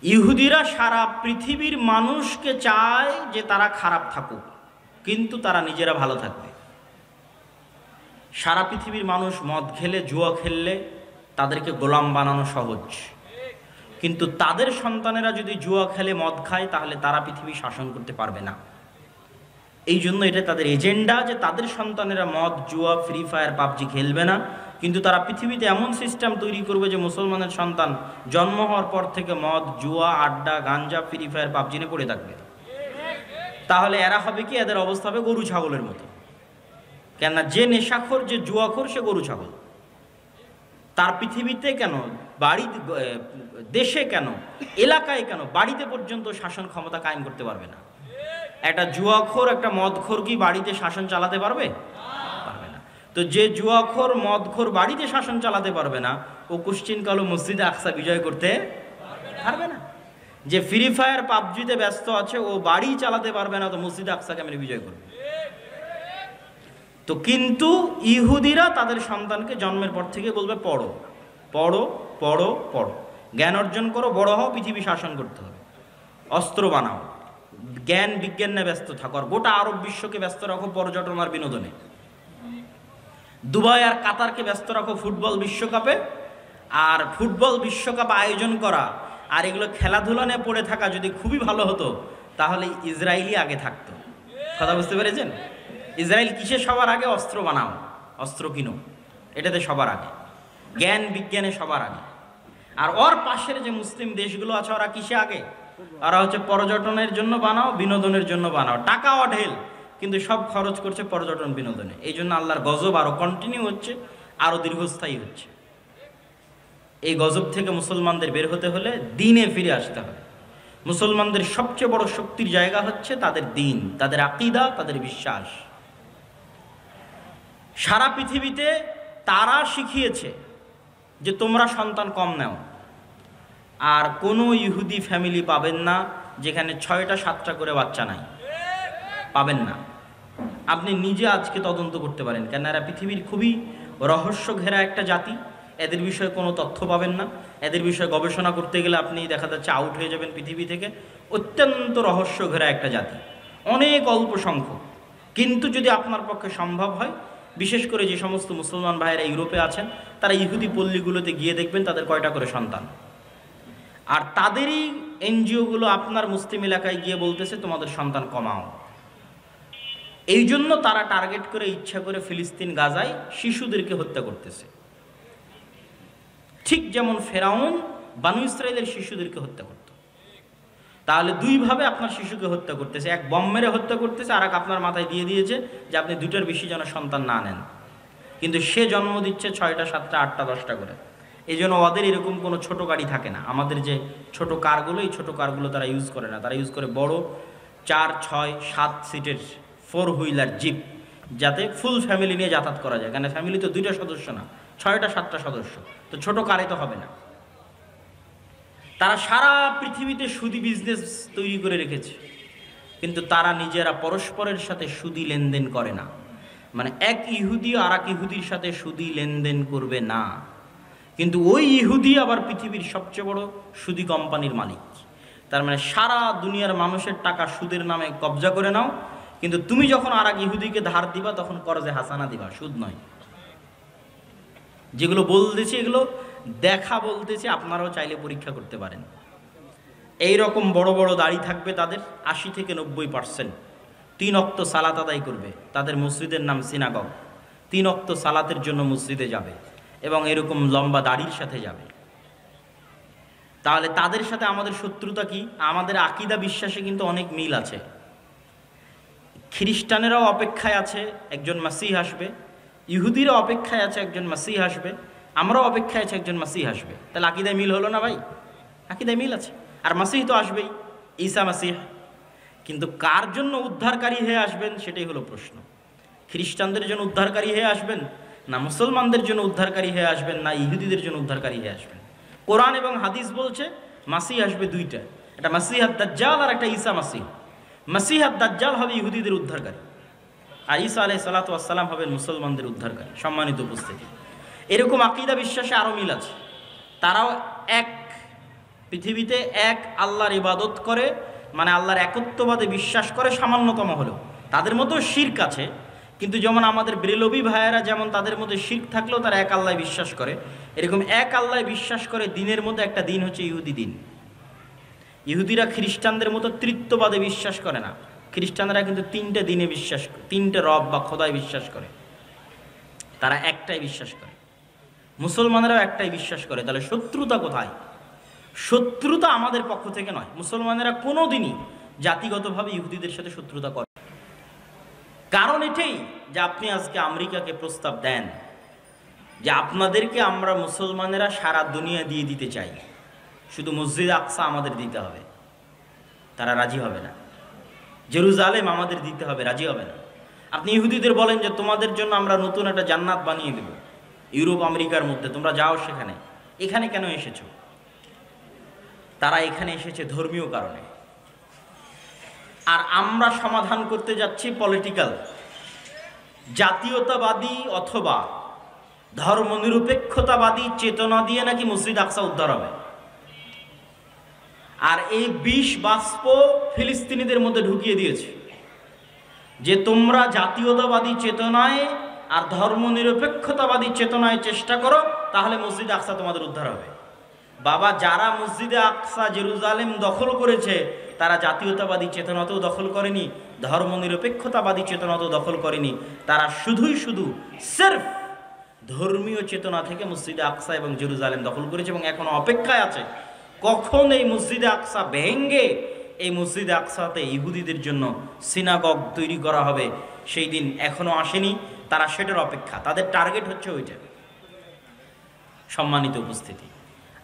ইহুদিরা সারা পৃথিবীর মানুষকে চায় যে তারা খারাপ থাকুক, কিন্তু তারা নিজেরা ভালো থাকবে। সারা পৃথিবীর মানুষ মদ খেলে, জুয়া খেললে তাদেরকে গোলাম বানানো সহজ, কিন্তু তাদের সন্তানেরা যদি জুয়া খেলে, মদ খায়, তাহলে তারা পৃথিবী শাসন করতে পারবে না। এই জন্য এটা তাদের এজেন্ডা যে তাদের সন্তানেরা মদ, জুয়া, ফ্রি ফায়ার, পাবজি খেলবে না, কিন্তু তারা পৃথিবীতে এমন সিস্টেম তৈরি করবে যে মুসলমানের সন্তান জন্ম হওয়ার পর থেকে মদ, জুয়া, আড্ডা, গাঞ্জা, ফ্রি ফায়ার, পাবজি নিয়ে পড়ে থাকবে। তাহলে এরা হবে কি? এদের অবস্থা হবে গরু ছাগলের মতো। কেননা যে নেশাখোর, যে জুয়াখোর, সে গরু ছাগল। তার পৃথিবীতে কেন দেশে কেন, এলাকায় কেন, বাড়িতে পর্যন্ত শাসন ক্ষমতা কায়েম করতে পারবে না। একটা জুয়াখোর, একটা মদখোর কি বাড়িতে শাসন চালাতে পারবে? পারবে না। তো যে জুয়াখোর মদখোর বাড়িতে শাসন চালাতে পারবে না, ও কোশ্চিন কালো মসজিদে আকসা বিজয় করতে পারবে না। যে ফ্রি ফায়ার পাবজিতে ব্যস্ত আছে, ও বাড়ি চালাতে পারবে না, তো মসজিদে আকসা কেমনে বিজয় করবে? তো কিন্তু ইহুদিরা তাদের সন্তানকে জন্মের পর থেকে বলবে পড়ো পড়ো পড়ো পড়ো, জ্ঞান অর্জন করো, বড় হও, পৃথিবী শাসন করতে হবে, অস্ত্র বানাও, জ্ঞান বিজ্ঞান নিয়ে ব্যস্ত থাকো, আর গোটা আরব বিশ্বকে ব্যস্ত রাখো পর্যটন আর বিনোদনে, দুবাই আর কাতারকে ব্যস্ত রাখো ফুটবল বিশ্বকাপে, আর ফুটবল বিশ্বকাপ আয়োজন করা আর এগুলো খেলাধুলা নিয়ে পড়ে থাকা যদি খুবই ভালো হতো, তাহলে ইসরায়েলই আগে থাকতো। কথা বুঝতে পেরেছেন? ইসরায়েল কিসে সবার আগে? অস্ত্র বানাও, অস্ত্র কিনো, এটাতে সবার আগে, জ্ঞান বিজ্ঞানে সবার আগে। আর ওর পাশের যে মুসলিম দেশগুলো আছে, ওরা কিসে আগে? ওরা হচ্ছে পর্যটনের জন্য বানাও, বিনোদনের জন্য বানাও, টাকা অঢেল, কিন্তু সব খরচ করছে পর্যটন বিনোদনে। এই জন্য আল্লাহর গজব আরো কন্টিনিউ হচ্ছে, আরো দীর্ঘস্থায়ী হচ্ছে। এই গজব থেকে মুসলমানদের বের হতে হলে দ্বীনে ফিরে আসতে হবে। মুসলমানদের সবচেয়ে বড় শক্তির জায়গা হচ্ছে তাদের দ্বীন, তাদের আকীদা, তাদের বিশ্বাস। সারা পৃথিবীতে তারা শিখিয়েছে যে তোমরা সন্তান কম নাও, আর কোনো ইহুদি ফ্যামিলি পাবেন না যেখানে 6টা 7টা করে বাচ্চা নাই, পাবেন না। আপনি নিজে আজকে তদন্ত করতে পারেন, কেন এরা পৃথিবীর খুবই রহস্য ঘেরা একটা জাতি। এদের বিষয়ে কোনো তথ্য পাবেন না, এদের বিষয়ে গবেষণা করতে গেলে আপনি দেখা যাচ্ছে আউট হয়ে যাবেন পৃথিবী থেকে। অত্যন্ত রহস্য ঘেরা একটা জাতি, অনেক অল্প সংখ্যক। কিন্তু যদি আপনার পক্ষে সম্ভব হয়, বিশেষ করে যে সমস্ত মুসলমান ভাইয়েরা ইউরোপে আছেন, তারা ইহুদি পল্লীগুলোতে গিয়ে দেখবেন তাদের কয়টা করে সন্তান, আর তাদেরই এনজিওগুলো আপনার মুসলিম এলাকায় গিয়ে বলতেছে তোমাদের সন্তান কমাও। এই জন্য তারা টার্গেট করে, ইচ্ছা করে ফিলিস্তিন গাজায় শিশুদেরকে হত্যা করতেছে। ঠিক যেমন ফেরাউন বানু ইসরায়েলের শিশুদেরকে হত্যা করত। তাহলে দুইভাবে আপনার শিশুকে হত্যা করতেছে, এক বম মেরে হত্যা করতেছে, আর এক আপনার মাথায় দিয়ে দিয়েছে যে আপনি 2টার বেশি যেন সন্তান না নেন। কিন্তু সে জন্ম দিচ্ছে 6টা 7টা 8টা 10টা করে। এই জন্য ওদের এরকম কোনো ছোট গাড়ি থাকে না। আমাদের যে ছোট কারগুলো, এই ছোট কারগুলো তারা ইউজ করে না, তারা ইউজ করে বড় 4, 6, 7 সিটের 4 হুইলার জিপ, যাতে ফুল ফ্যামিলি নিয়ে যাতায়াত করা যায়। কেন ফ্যামিলি তো 2টা সদস্য না, 6টা 7টা সদস্য, তো ছোট কারে তো হবে না। তারা সারা পৃথিবীতে সুদি বিজনেস তৈরি করে রেখেছে, কিন্তু তারা নিজেরা পরস্পরের সাথে সুদি লেনদেন করে না। মানে এক ইহুদি আর এক ইহুদির সাথে সুদি লেনদেন করবে না, কিন্তু ওই ইহুদি আবার পৃথিবীর সবচেয়ে বড় সুদি কোম্পানির মালিক। তার মানে সারা দুনিয়ার মানুষের টাকা সুদের নামে কবজা করে নাও, কিন্তু তুমি যখন আর এক ইহুদিকে ধার দিবা তখন করজে হাসানা দিবা, সুদ নয়। যেগুলো বলতেছি এগুলো দেখা বলতেছি, আপনারাও চাইলে পরীক্ষা করতে পারেন। এই রকম বড় বড় দাড়ি থাকবে তাদের, 80 থেকে 90%। 3 ওয়াক্ত সালাত আদায় করবে, তাদের মসজিদের নাম সিনাগগ। 3 ওয়াক্ত সালাতের জন্য মসজিদে যাবে, এবং এরকম লম্বা দাড়ির সাথে যাবে। তাহলে তাদের সাথে আমাদের শত্রুতা কি? আমাদের আকীদা বিশ্বাসে কিন্তু অনেক মিল আছে। খ্রিস্টানেরাও অপেক্ষায় আছে একজন মাসিহ আসবে, ইহুদিরা অপেক্ষায় আছে একজন মাসিহ আসবে, আমরাও অপেক্ষায় আছে একজন মাসিহ আসবে। তাহলে আকীদায় মিল হলো না ভাই? আকীদায় মিল আছে, আর মাসিহ তো আসবেই, ঈসা মাসিহ। কিন্তু কার জন্য উদ্ধারকারী হয়ে আসবেন সেটাই হলো প্রশ্ন। খ্রিস্টানদের জন্য উদ্ধারকারী হয়ে আসবেন, না মুসলমানদের জন্য উদ্ধারকারী হয়ে আসবেন, না ইহুদিদের জন্য উদ্ধারকারী হয়ে আসবেন? কোরআন এবং হাদিস বলছে মাসিহ আসবে 2টা, একটা মাসিহ আদ-দাজ্জাল আর একটা ঈসা মাসিহ। মাসিহ আদ-দাজ্জাল হবে ইহুদিদের উদ্ধারকারী, আর ঈসা আলাইহিস সালাতু ওয়াস সালাম হবেন মুসলমানদের উদ্ধারকারী। সম্মানিত উপস্থিতি, এরকম আকীদা বিশ্বাসে আরও মিল আছে। তারাও এক পৃথিবীতে এক আল্লাহর ইবাদত করে, মানে আল্লাহর একত্ববাদে বিশ্বাস করে সামান্যতম হলেও। তাদের মধ্যেও শিরক আছে, কিন্তু যেমন আমাদের বেরেলভী ভাইয়েরা যেমন তাদের মধ্যে শিরক থাকলেও তারা এক আল্লাহ বিশ্বাস করে, এরকম এক আল্লাহ বিশ্বাস করে। দিনের মধ্যে একটা দিন হচ্ছে ইহুদি দিন। ইহুদিরা খ্রিস্টানদের মতো তৃত্ববাদে বিশ্বাস করে না। খ্রিস্টানরা কিন্তু 3টে দিনে বিশ্বাস, 3টে রব বা খোদায় বিশ্বাস করে, তারা একটাই বিশ্বাস করে। মুসলমানেরাও একটাই বিশ্বাস করে। তাহলে শত্রুতা কোথায়? শত্রুতা আমাদের পক্ষ থেকে নয়। মুসলমানেরা কোনো দিনই জাতিগতভাবে ইহুদিদের সাথে শত্রুতা করে। কারণ এটাই যে আপনি আজকে আমেরিকাকে প্রস্তাব দেন যে আপনাদেরকে আমরা মুসলমানেরা সারা দুনিয়া দিয়ে দিতে চাই, শুধু মসজিদ আকসা আমাদের দিতে হবে। তারা রাজি হবে না। জেরুজালেম আমাদের দিতে হবে, রাজি হবে না। আপনি ইহুদিদের বলেন যে তোমাদের জন্য আমরা নতুন একটা জান্নাত বানিয়ে দেব ইউরোপ আমেরিকার মধ্যে, তোমরা যাও সেখানে। এখানে কেন এসেছো? তারা এখানে এসেছে ধর্মীয় কারণে। আর আমরা সমাধান করতে যাচ্ছি পলিটিক্যাল, জাতীয়তাবাদী অথবা ধর্মনিরপেক্ষতাবাদী চেতনা দিয়ে নাকি মসজিদ আকসা উদ্ধার হবে। আর এই বিষ বাষ্প ফিলিস্তিনিদের মধ্যে ঢুকিয়ে দিয়েছে যে তোমরা জাতীয়তাবাদী চেতনায় আর ধর্মনিরপেক্ষতাবাদী চেতনায় চেষ্টা করো, তাহলে মসজিদ আকসা তোমাদের উদ্ধার হবে। বাবা, যারা মসজিদে আকসা জেরুজালেম দখল করেছে তারা জাতীয়তাবাদী চেতনাতেও দখল করেনি, ধর্মনিরপেক্ষতাবাদী চেতনাতেও দখল করেনি। তারা শুধুই শুধু সির্ফ ধর্মীয় চেতনা থেকে মসজিদে আকসা এবং জেরুজালেম দখল করেছে এবং এখনো অপেক্ষায় আছে কখন এই মসজিদে আকসা ভেঙ্গে এই মসজিদে আকসাতে ইহুদিদের জন্য সিনাগগ তৈরি করা হবে। সেই দিন এখনো আসেনি, তারা সেটার অপেক্ষা, তাদের টার্গেট হচ্ছে ওইটা। সম্মানিত উপস্থিতি,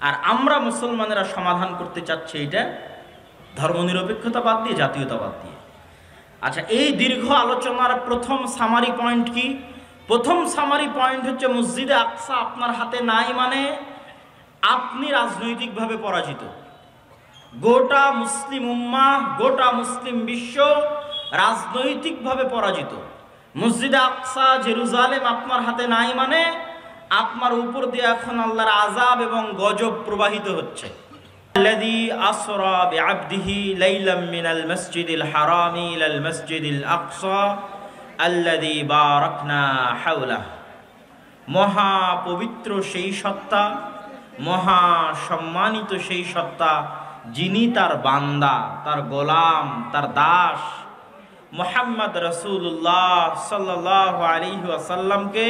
আর আমরা মুসলমানেরা সমাধান করতে চাচ্ছি এটা ধর্মনিরপেক্ষতাবাদ দিয়ে, জাতীয়তাবাদ দিয়ে। আচ্ছা, এই দীর্ঘ আলোচনার প্রথম সামারি পয়েন্ট কি? প্রথম সামারি পয়েন্ট হচ্ছে মসজিদে আকসা আপনার হাতে নাই মানে আপনি রাজনৈতিকভাবে পরাজিত। গোটা মুসলিম উম্মাহ, গোটা মুসলিম বিশ্ব রাজনৈতিকভাবে পরাজিত। মসজিদে আকসা জেরুজালেম আপনার হাতে নাই মানে আপনার উপর দিয়ে এখন আল্লাহর আযাব এবং গজব প্রবাহিত হচ্ছে। الذي أسرى بعبده ليلا من المسجد الحرام إلى المسجد الأقصى الذي باركنا حوله। মহা পবিত্র সেই সত্তা, মহা সম্মানিত সেই সত্তা যিনি তার বান্দা, তার গোলাম, তার দাস মুহাম্মদ রাসূলুল্লাহ সাল্লাল্লাহু আলাইহি ওয়াসাল্লামকে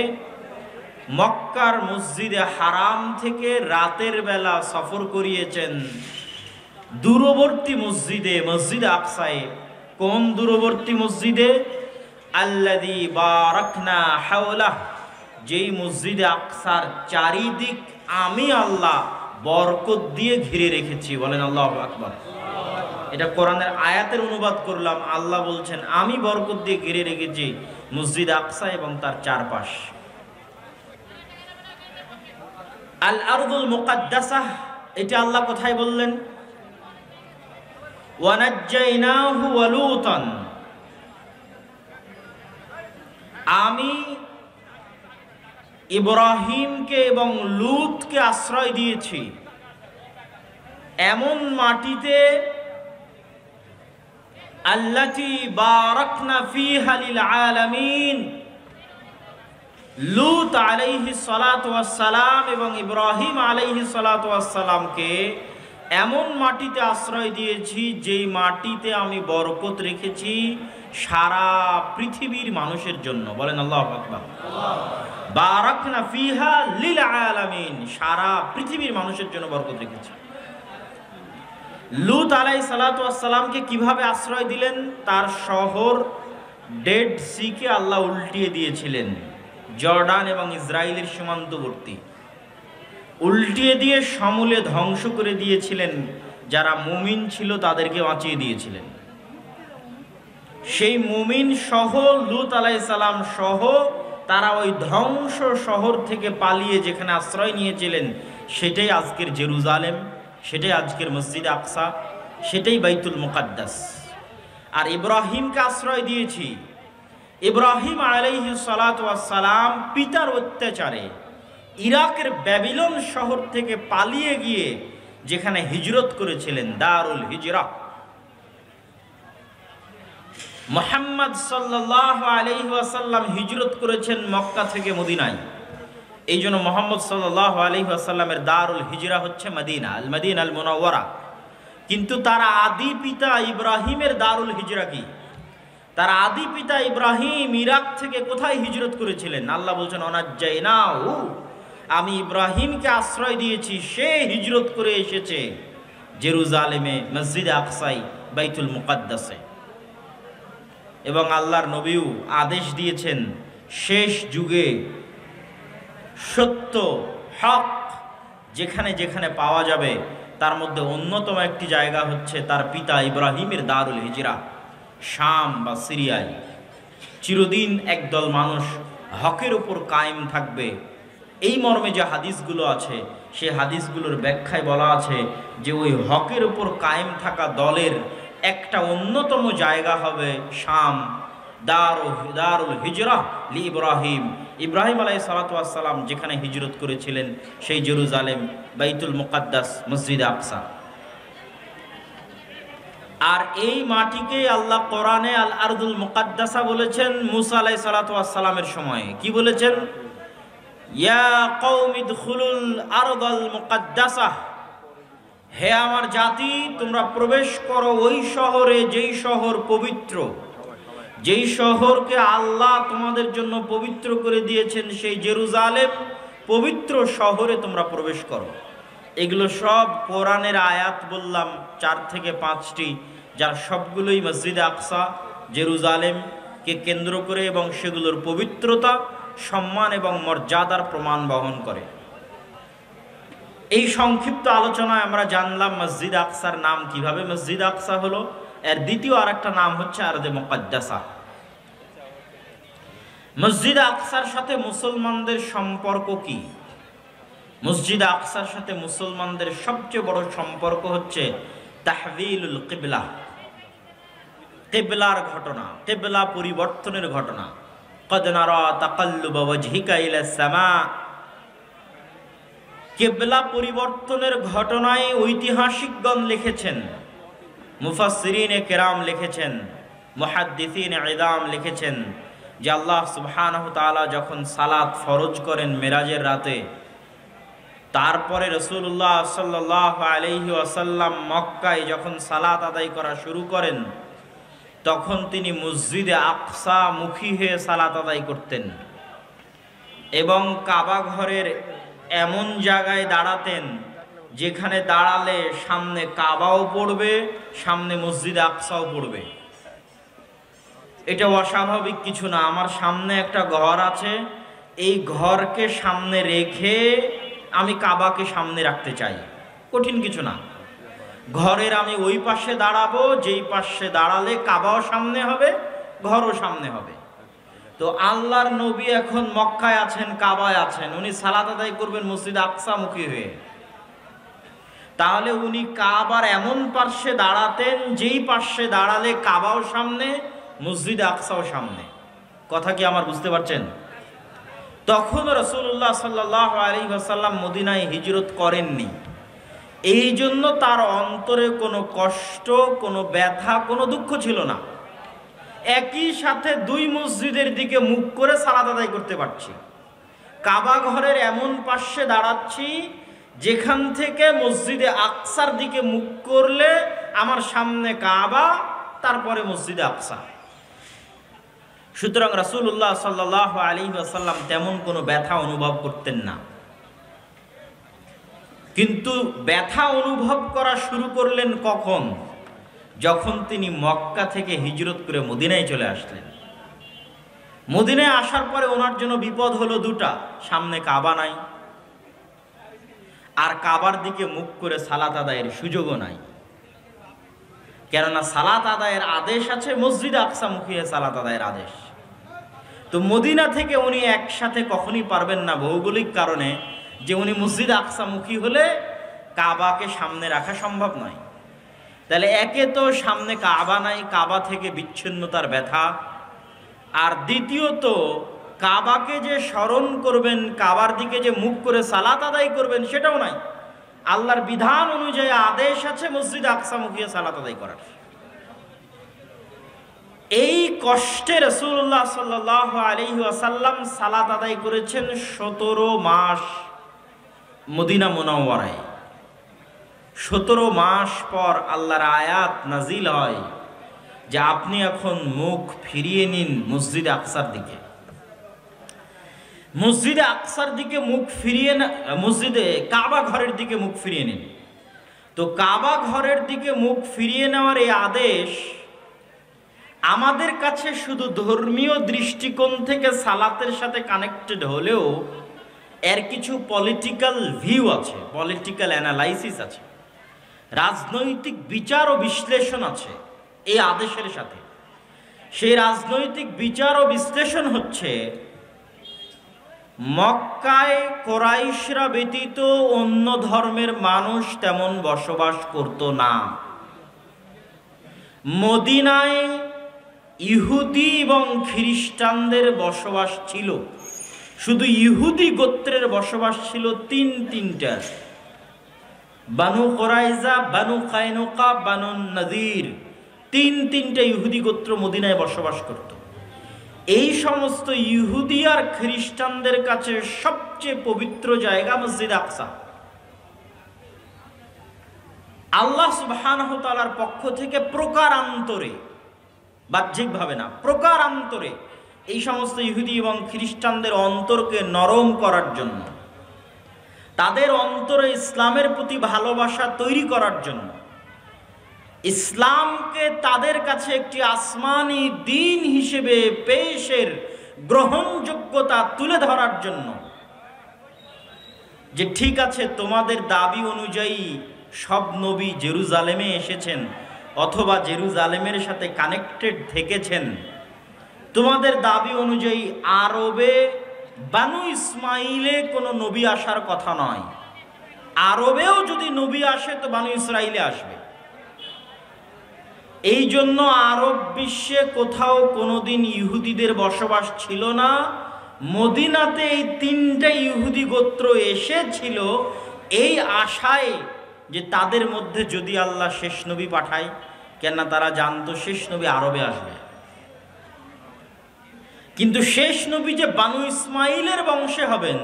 মক্কার মসজিদে হারাম থেকে রাতের বেলা সফর করিয়েছেন দূরবর্তী মসজিদে, মসজিদে আকসায়। কোন দূরবর্তী মসজিদে? আল্লাযী বারাকনা হাওলাহ, যেই মসজিদে আকসার চারিদিক আমি আল্লাহ বরকত দিয়ে ঘিরে রেখেছি। বলেন আল্লাহু আকবার। এটা কোরআনের আয়াতের অনুবাদ করলাম। আল্লাহ বলছেন আমি বরকত দিয়ে ঘিরে রেখেছি মসজিদ আকসা এবং তার চারপাশ। আল আরদুল মুকাদ্দাসাহ, এটা আল্লাহ কোথায় বললেন? ওয়ানাজ্জাইনাহু ওয়া লূতান, আমি ইব্রাহিমকে এবং লূতকে আশ্রয় দিয়েছি এমন মাটিতে আল্লাতী বারাকনা ফীহা লিল আলামিন। লূত আলাইহিস সালাতু ওয়াস সালাম এবং ইব্রাহিম আলাইহিস সালাতু ওয়াস সালামকে এমন মাটিতে আশ্রয় দিয়েছি যেই মাটিতে আমি বরকত রেখেছি সারা পৃথিবীর মানুষের জন্য। বলেন আল্লাহু আকবার। বারাকনা ফীহা লিল আলামিন, সারা পৃথিবীর মানুষের জন্য বরকত রেখেছি। লূত আলাইহিস সালাতু ওয়াস সালামকে কিভাবে আশ্রয় দিলেন? তার শহর ডেড সিকে আল্লাহ উল্টিয়ে দিয়েছিলেন, জর্ডান এবং ইসরায়েলের সীমান্তবর্তী, উল্টিয়ে দিয়ে সমূলে ধ্বংস করে দিয়েছিলেন। যারা মুমিন ছিল তাদেরকে বাঁচিয়ে দিয়েছিলেন। সেই মুমিন সহ লূত আলাইহিস সালাম সহ তারা ওই ধ্বংস শহর থেকে পালিয়ে যেখানে আশ্রয় নিয়েছিলেন সেটাই আজকের জেরুজালেম, সেটাই আজকের মসজিদ আকসা, সেটাই বাইতুল মুকাদ্দাস। আর ইব্রাহিমকে আশ্রয় দিয়েছি। ইব্রাহিম আলাইহিস সালাতু ওয়াস সালাম পিতার অত্যাচারে ইরাকের ব্যাবিলন শহর থেকে পালিয়ে গিয়ে যেখানে হিজরত করেছিলেন, দারুল হিজরা। মুহাম্মদ সাল্লাল্লাহু আলাইহি ওয়াসাল্লাম হিজরত করেছেন মক্কা থেকে মদিনায়। এই জন্য মুহাম্মদ সাল্লাল্লাহু আলাইহি ওয়াসাল্লামের দারুল হিজরা হচ্ছে মদিনা, আল মদিনা আল মুনাওয়ারা। কিন্তু তার আদি পিতা ইব্রাহিমের দারুল হিজরা কি? তার আদি পিতা ইব্রাহিম ইরাক থেকে কোথায় হিজরত করেছিলেন? আল্লাহ বলছেন অনাজ্জাইনাহু, আমি ইব্রাহিমকে আশ্রয় দিয়েছি, সে হিজরত করে এসেছে জেরুজালেমে, মসজিদে আকসাই, বাইতুল মুকাদ্দাসে। এবং আল্লাহর নবীও আদেশ দিয়েছেন শেষ যুগে সত্য, হক যেখানে যেখানে পাওয়া যাবে তার মধ্যে অন্যতম একটি জায়গা হচ্ছে তার পিতা ইব্রাহিমের দারুল হিজরা, শাম বা সিরিয়ায়। চিরদিন একদল মানুষ হকের উপর কায়েম থাকবে, এই মর্মে যে হাদিসগুলো আছে সেই হাদিসগুলোর ব্যাখ্যায় বলা আছে যে ওই হকের উপর কায়েম থাকা দলের একটা অন্যতম জায়গা হবে শাম, দারুল হিজরা লি ইব্রাহিম। ইব্রাহিম আলাইহিস সালাতু ওয়াস সালাম যেখানে হিজরত করেছিলেন সেই জেরুজালেম, বাইতুল মুকাদ্দাস, মসজিদে আকসা। আর এই মাটিকে আল্লাহ কোরআনে আল আরদুল মুকাদ্দাসা বলেছেন মুসা আলাইহিস সালাতু ওয়াস সালামের সময়ে। কি বলেছেন? ইয়া কওমি দুখুলুল আরদাল মুকাদ্দাসা, হে আমার জাতি তোমরা প্রবেশ করো ওই শহরে যেই শহর পবিত্র, যেই শহরকে আল্লাহ তোমাদের জন্য পবিত্র করে দিয়েছেন, সেই জেরুজালেম পবিত্র শহরে তোমরা প্রবেশ করো। এগুলো সব কোরআনের আয়াত বললাম 4 থেকে 5টি, যার সবগুলোই মসজিদে আকসা, জেরুজালেমকে কেন্দ্র করে এবং সেগুলোর পবিত্রতা, সম্মান এবং মর্যাদার প্রমাণ বহন করে। এই সংক্ষিপ্ত আলোচনায় আমরা জানলাম মসজিদ আকসার নাম কিভাবে মসজিদ আকসা হলো। এর দ্বিতীয় আরেকটা নাম হচ্ছে আরদে মুকাদ্দাসা। মসজিদ আকসার সাথে মুসলমানদের সম্পর্ক কি? মসজিদ আকসার সাথে মুসলমানদের সবচেয়ে বড় সম্পর্ক হচ্ছে তাহবিলুল কিবলা, কিবলার ঘটনা, কিবলা পরিবর্তনের ঘটনা। কদ নারা তাকাল্লুবা ওয়াজহিকা ইলাস সামা, কিবলা পরিবর্তনের ঘটনায় ঐতিহাসিকগণ লিখেছেন, মুফাসসিরিনে কেরাম লিখেছেন, মুহাদ্দিসিনে ইদাম লিখেছেন যে আল্লাহ সুবহানাহু তাআলা যখন সালাত ফরজ করেন মেরাজের রাতে, তারপরে রাসূলুল্লাহ সাল্লাল্লাহু আলাইহি ওয়াসাল্লাম মক্কায় যখন সালাত আদায় করা শুরু করেন, তখন তিনি মসজিদে আকসা মুখী হয়ে সালাত আদায় করতেন এবং কাবা ঘরের এমন জায়গায় দাঁড়াতেন যেখানে দাঁড়ালে সামনে কাবাও পড়বে, সামনে মসজিদে আকসাও পড়বে। এটা অস্বাভাবিক কিছু না। আমার সামনে একটা ঘর আছে, এই ঘরকে সামনে রেখে আমি কাবাকে সামনে রাখতে চাই, কঠিন কিছু না। ঘরের আমি ওই পাশে দাঁড়াবো যেই পাশে দাঁড়ালে কাবাও সামনে হবে, ঘরও সামনে হবে। তো আল্লাহর নবী এখন মক্কায় আছেন, কাবায় আছেন, উনি সালাত আদায় করবেন মসজিদ আকসা মুখী হয়ে। তাহলে উনি কাবার এমন পাশে দাঁড়াতেন যেই পাশে দাঁড়ালে কাবাও সামনে, মসজিদ আকসাও সামনে। কথা কি আমার বুঝতে পারছেন? তখন রাসূলুল্লাহ সাল্লাল্লাহু আলাইহি ওয়াসাল্লাম মদিনায় হিজরত করেননি, এই জন্য তার অন্তরে কোনো কষ্ট, কোনো ব্যথা, কোনো দুঃখ ছিল না। একই সাথে দুই মসজিদের দিকে মুখ করে সালাত আদায় করতে পারছি, কাবা ঘরের এমন পাশে দাঁড়াচ্ছি যেখান থেকে মসজিদে আকসার দিকে মুখ করলে আমার সামনে কাবা, তারপরে মসজিদে আকসা। সুতরাং রাসূলুল্লাহ সাল্লাল্লাহু আলাইহি ওয়াসাল্লাম তেমন কোনো ব্যথা অনুভব করতেন না। কিন্তু ব্যথা অনুভব করা শুরু করলেন কখন? যখন তিনি মক্কা থেকে হিজরত করে মদিনায় চলে আসলেন। মদিনায় আসার পরে ওনার জন্য বিপদ হলো দুটা, সামনে কাবা নাই, আর কাবার দিকে মুখ করে সালাত আদায়ের সুযোগও নাই। কেননা সালাত আদায়ের আদেশ আছে, মসজিদ আকসা মুখী সালাত আদায়ের আদেশ। তো মদিনা থেকে উনি একসাথে কখনই পারবেন না, ভৌগোলিক কারণে, যে উনি মসজিদ আকসা মুখী হলে কাবাকে সামনে রাখা সম্ভব নয়। তাহলে একে তো সামনে কাবা নাই, কাবা থেকে বিচ্ছিন্নতার ব্যথা, আর দ্বিতীয়ত কাবাকে যে স্মরণ করবেন, কাবার দিকে যে মুখ করে সালাত আদায় করবেন সেটাও নাই। আল্লাহর বিধান অনুযায়ী আদেশ আছে মসজিদ আকসা মুখী সালাত আদায় করার। এই কষ্টে রাসূলুল্লাহ সাল্লাল্লাহু আলাইহি ওয়াসাল্লাম সালাত আদায় করেছেন 17 মাস মদিনা মুনাওয়ারায়। 17 মাস পর আল্লাহর আয়াত নাজিল হয় যে আপনি এখন মুখ ফিরিয়ে নিন মসজিদে আকসার দিকে। মসজিদে আকসার দিকে মুখ ফিরিয়ে না, মসজিদে কাবা ঘরের দিকে মুখ ফিরিয়ে নিন। তো কাবা ঘরের দিকে মুখ ফিরিয়ে নেওয়ার এই আদেশ আমাদের কাছে শুধু ধর্মীয় দৃষ্টিকোণ থেকে সালাতের সাথে কানেক্টেড হলেও এর কিছু পলিটিক্যাল ভিউ আছে, পলিটিক্যাল অ্যানালাইসিস আছে, রাজনৈতিক বিচার ও বিশ্লেষণ আছে এই আদেশের সাথে। সেই রাজনৈতিক বিচার ও বিশ্লেষণ হচ্ছে, মক্কায় কোরাইশরা ব্যতীত অন্য ধর্মের মানুষ তেমন বসবাস করত না। মদিনায় ইহুদি এবং খ্রিস্টানদের বসবাস ছিল। শুধু ইহুদি গোত্রের বসবাস ছিল তিনটা, বানু কোরাইজা, বানু কায়নুকা, বানু নাদির। তিনটা ইহুদি গোত্র মদিনায় বসবাস করত। এই সমস্ত ইহুদি আর খ্রিস্টানদের কাছে সবচেয়ে পবিত্র জায়গা মসজিদ আকসা। আল্লাহ সুবহানাহু ওয়া তাআলার পক্ষ থেকে প্রকারান্তরে, বাহ্যিকভাবে না, প্রকারান্তরে এই সমস্ত ইহুদি এবং খ্রিস্টানদের অন্তরকে নরম করার জন্য, তাদের অন্তরে ইসলামের প্রতি ভালোবাসা তৈরি করার জন্য, ইসলামকে তাদের কাছে একটি আসমানি দ্বীন হিসেবে পেশের গ্রহণযোগ্যতা তুলে ধরার জন্য, যে ঠিক আছে তোমাদের দাবি অনুযায়ী সব নবী জেরুজালেমে এসেছেন অথবা জেরুজালেমের সাথে কানেক্টেড থেকেছেন, তোমাদের দাবি অনুযায়ী আরবে বানু ইসমাইলে কোনো নবী আসার কথা নয়, আরবেও যদি নবী আসে তো বানু ইসরাইলে আসবে। এই জন্য আরব বিশ্বে কোথাও কোনোদিন ইহুদিদের বসবাস ছিল না। মদিনাতে এই তিনটা ইহুদি গোত্র এসেছিল এই আশায় যে তাদের মধ্যে যদি আল্লাহ শেষ নবী পাঠায়, কেননা তারা জানতো শেষ নবী আরবে আসবে। কিন্তু শেষ নবী যে বানু ইসমাইলের বংশে হবেন,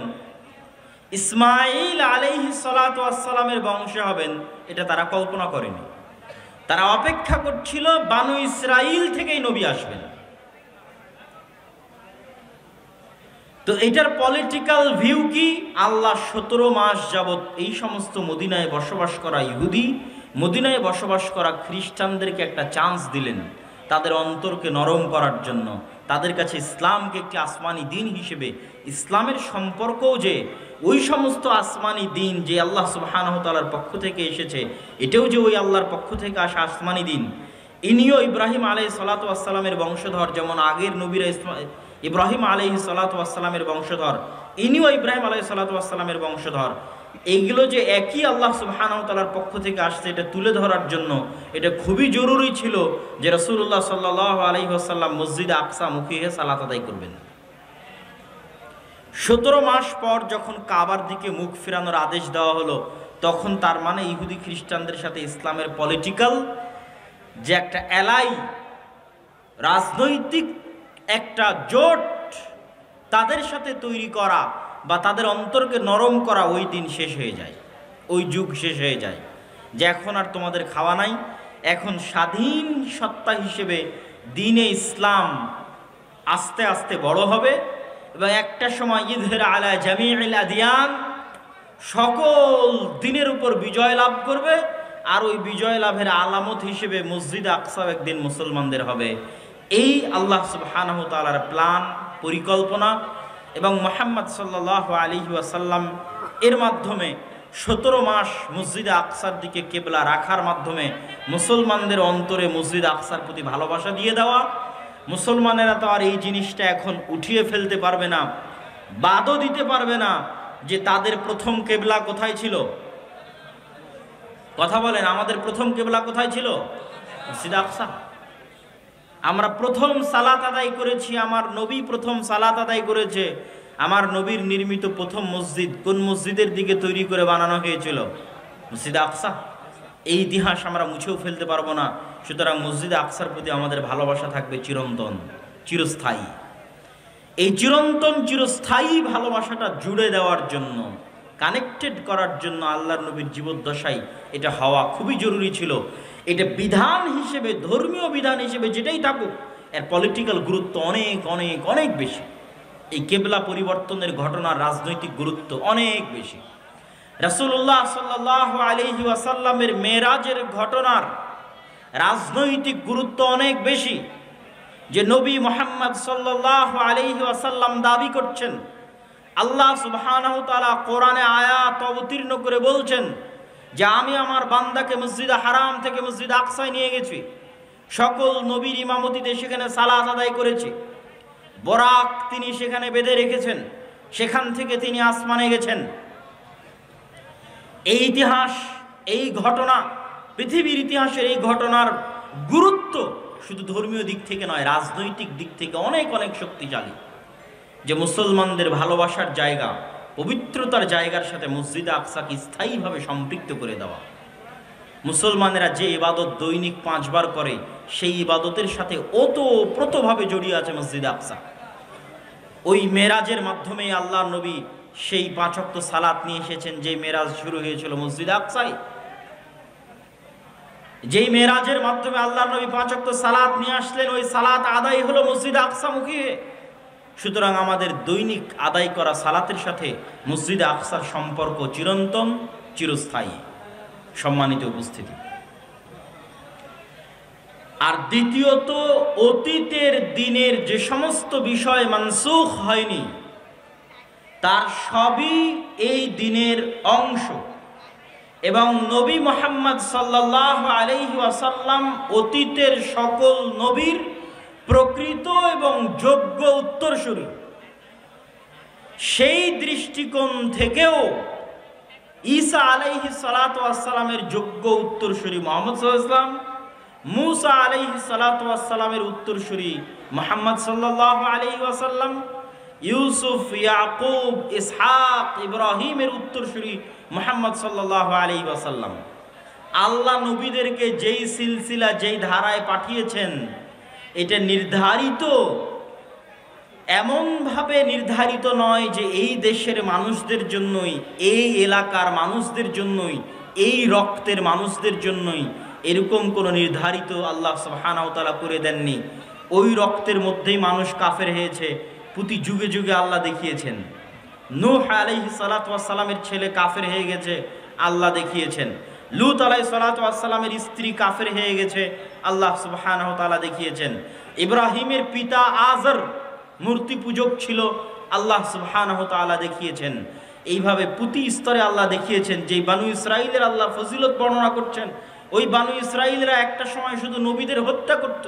ইসমাইল আলাইহিস সালাতু ওয়াস সালামের বংশে হবেন, এটা তারা কল্পনা করেনি। তারা অপেক্ষা করছিল বানু ইসরাইল থেকেই নবী আসবেন। তো এটার পলিটিক্যাল ভিউ কি? আল্লাহ 17 মাস যাবত এই সমস্ত মদিনায় বসবাস করা ইহুদি, মদিনায় বসবাস করা খ্রিস্টানদেরকে একটা চান্স দিলেন তাদের অন্তরকে নরম করার জন্য, তাদের কাছে ইসলামকে একটি আসমানি দিন হিসেবে, ইসলামের সম্পর্কও যে ওই সমস্ত আসমানি দিন যে আল্লাহ সুবহানাহু ওয়া তাআলার পক্ষ থেকে এসেছে, এটাও যে ওই আল্লাহর পক্ষ থেকে আসা আসমানি দিন। ইনিও ইব্রাহিম আলাইহিস সালাতু ওয়াস সালামের বংশধর, যেমন আগের নবীরা ইব্রাহিম আলাইহিস সালাতু ওয়াস সালামের বংশধর, ইনিও ইব্রাহিম আলাইহিস সালাতু ওয়াস সালামের বংশধর। এইগুলো যে একই আল্লাহ সুবহানাহু ওয়া তাআলার পক্ষ থেকে আসছে, এটা তুলে ধরার জন্য এটা খুবই জরুরি ছিল যে রাসূলুল্লাহ সাল্লাল্লাহু আলাইহি ওয়াসাল্লাম মসজিদ আকসা মুখী হয়ে সালাত আদায় করবেন। 17 মাস পর যখন কাবার দিকে মুখ ফেরানোর আদেশ দেওয়া হলো, তখন তার মানে ইহুদি খ্রিস্টানদের সাথে ইসলামের পলিটিক্যাল যে একটা এলাই, রাজনৈতিক একটা জোট তাদের সাথে তৈরি করা বা তাদের অন্তরকে নরম করা, ওই দিন শেষ হয়ে যায়, ওই যুগ শেষ হয়ে যায় যে এখন আর তোমাদের খাওয়া নাই। এখন স্বাধীন সত্তা হিসেবে দ্বীনে ইসলাম আস্তে আস্তে বড় হবে এবং একটা সময় ইযহির আলা জামিউল আদিয়ান, সকল দ্বীনের উপর বিজয় লাভ করবে। আর ওই বিজয় লাভের আলামত হিসেবে মসজিদ আকসা একদিন মুসলমানদের হবে। এই আল্লাহ সুবহানাহু ওয়া তাআলার প্ল্যান, পরিকল্পনা এবং মুহাম্মদ সাল্লাল্লাহু আলাইহি ওয়াসাল্লাম এর মাধ্যমে 17 মাস মসজিদে আকসার দিকে কেবলা রাখার মাধ্যমে মুসলমানদের অন্তরে মসজিদ আকসার প্রতি ভালোবাসা দিয়ে দেওয়া। মুসলমানেরা তো আর এই জিনিসটা এখন উঠিয়ে ফেলতে পারবে না, বাদও দিতে পারবে না যে তাদের প্রথম কেবলা কোথায় ছিল। কথা বলেন, আমাদের প্রথম কেবলা কোথায় ছিল? মসজিদ আকসা। আমরা প্রথম সালাত আদায় করেছি, আমার নবী প্রথম সালাত আদায় করেছে। আমার নবীর নির্মিত প্রথম মসজিদ কোন মসজিদের দিকে তৈরি করে বানানো হয়েছিল? মসজিদ আকসা। এই ইতিহাস আমরা মুছেও ফেলতে পারবো না। সুতরাং মসজিদ আকসার প্রতি আমাদের ভালোবাসা থাকবে চিরন্তন, চিরস্থায়ী। এই চিরন্তন চিরস্থায়ী ভালোবাসাটা জুড়ে দেওয়ার জন্য, কানেক্টেড করার জন্য আল্লাহর নবীর জীবদ্দশায় এটা হওয়া খুবই জরুরি ছিল। এটা বিধান হিসেবে, ধর্মীয় বিধান হিসেবে যেটাই থাকুক, এর পলিটিক্যাল গুরুত্ব অনেক অনেক অনেক বেশি। এই কেবলা পরিবর্তনের ঘটনার রাজনৈতিক গুরুত্ব অনেক বেশি। রাসূলুল্লাহ সাল্লাল্লাহু আলাইহি ওয়াসাল্লামের মেরাজের ঘটনার রাজনৈতিক গুরুত্ব অনেক বেশি। যে নবী মুহাম্মদ সাল্লাল্লাহু আলাইহি ওয়াসাল্লাম দাবি করছেন আল্লাহ সুবহানাহু ওয়া তাআলা কোরআনে আয়াত অবতীর্ণ করে বলছেন যে আমি আমার বান্দাকে মসজিদে হারাম থেকে মসজিদে আকসায় নিয়ে গেছি, সকল নবীর ইমামতিতে সেখানে সালাত আদায় করেছি, বরাক তিনি সেখানে বেঁধে রেখেছেন, সেখান থেকে তিনি আসমানে গেছেন। এই ইতিহাস, এই ঘটনা, পৃথিবীর ইতিহাসের এই ঘটনার গুরুত্ব শুধু ধর্মীয় দিক থেকে নয়, রাজনৈতিক দিক থেকে অনেক অনেক শক্তিশালী। যে মুসলমানদের ভালোবাসার জায়গা, পবিত্রতার জায়গার সাথে মসজিদে আকসাকে স্থায়ীভাবে সম্পৃক্ত করে দেওয়া। মুসলমানেরা যে ইবাদত দৈনিক 5 বার করে, সেই ইবাদতের সাথে ওতপ্রোতভাবে জড়িয়ে আছে মসজিদে আকসা। ওই মেরাজের মাধ্যমে আল্লাহর নবী সেই 5 ওয়াক্ত সালাত নিয়ে এসেছেন, যে মেরাজ শুরু হয়েছিল মসজিদে আকসায়। যেই মেরাজের মাধ্যমে আল্লাহর নবী 5 ওয়াক্ত সালাত নিয়ে আসলেন, ওই সালাত আদায় হলো মসজিদে আকসামুখী হয়ে। সুতরাং আমাদের দৈনিক আদায় করা সালাতের সাথে মসজিদে আকসার সম্পর্ক চিরন্তন, চিরস্থায়ী। সম্মানিত উপস্থিতি, আর দ্বিতীয়ত, অতীতের দিনের যে সমস্ত বিষয় মানসুখ হয়নি, তার সবই এই দিনের অংশ। এবং নবী মুহাম্মদ সাল্লাল্লাহু আলাইহি ওয়াসাল্লাম অতীতের সকল নবীর প্রকৃত এবং যোগ্য উত্তরসূরি। সেই দৃষ্টিকোণ থেকেও ঈসা আলাইহিস সালাতু ওয়াস সালামের যোগ্য উত্তরসূরি মুহাম্মদ সাল্লাল্লাহু আলাইহি ওয়াসাল্লাম, মূসা আলাইহিস সালাতু ওয়াস সালামের উত্তরসূরি মুহাম্মদ সাল্লাল্লাহু আলাইহি ওয়াসাল্লাম, ইউসুফ, ইয়াকুব, ইসহাক, ইব্রাহিমের উত্তরসূরি মুহাম্মদ সাল্লাল্লাহু আলাইহি ওয়াসাল্লাম। আল্লাহ নবীদেরকে যেই সিলসিলা, যেই ধারায় পাঠিয়েছেন, এটা নির্ধারিত, এমনভাবে নির্ধারিত নয় যে এই দেশের মানুষদের জন্যই, এই এলাকার মানুষদের জন্যই, এই রক্তের মানুষদের জন্যই, এরকম কোনো নির্ধারিত আল্লাহ সুবহানাহু ওয়া তাআলা করে দেননি। ওই রক্তের মধ্যেই মানুষ কাফের হয়েছে, প্রতি যুগে যুগে আল্লাহ দেখিয়েছেন। নূহ আলাইহিস সালাতু ওয়াস সালামের ছেলে কাফের হয়ে গেছে, আল্লাহ দেখিয়েছেন। লূত আলাইহিস সালাতু ওয়াস সালামের স্ত্রী কাফের হয়ে গেছে, আল্লাহ সুবহানাহু ওয়া তাআলা দেখিয়েছেন। ইব্রাহিমের পিতা আজর মূর্তি পূজক ছিল, আল্লাহ সুবহানাহু ওয়া তাআলা দেখিয়েছেন। এইভাবে প্রতি স্তরে আল্লাহ দেখিয়েছেন। যেই বানু ইসরাইলের আল্লাহ ফজিলত বর্ণনা করছেন, ওই বানু ইসরাইলরা একটা সময় শুধু নবীদের হত্যা করত।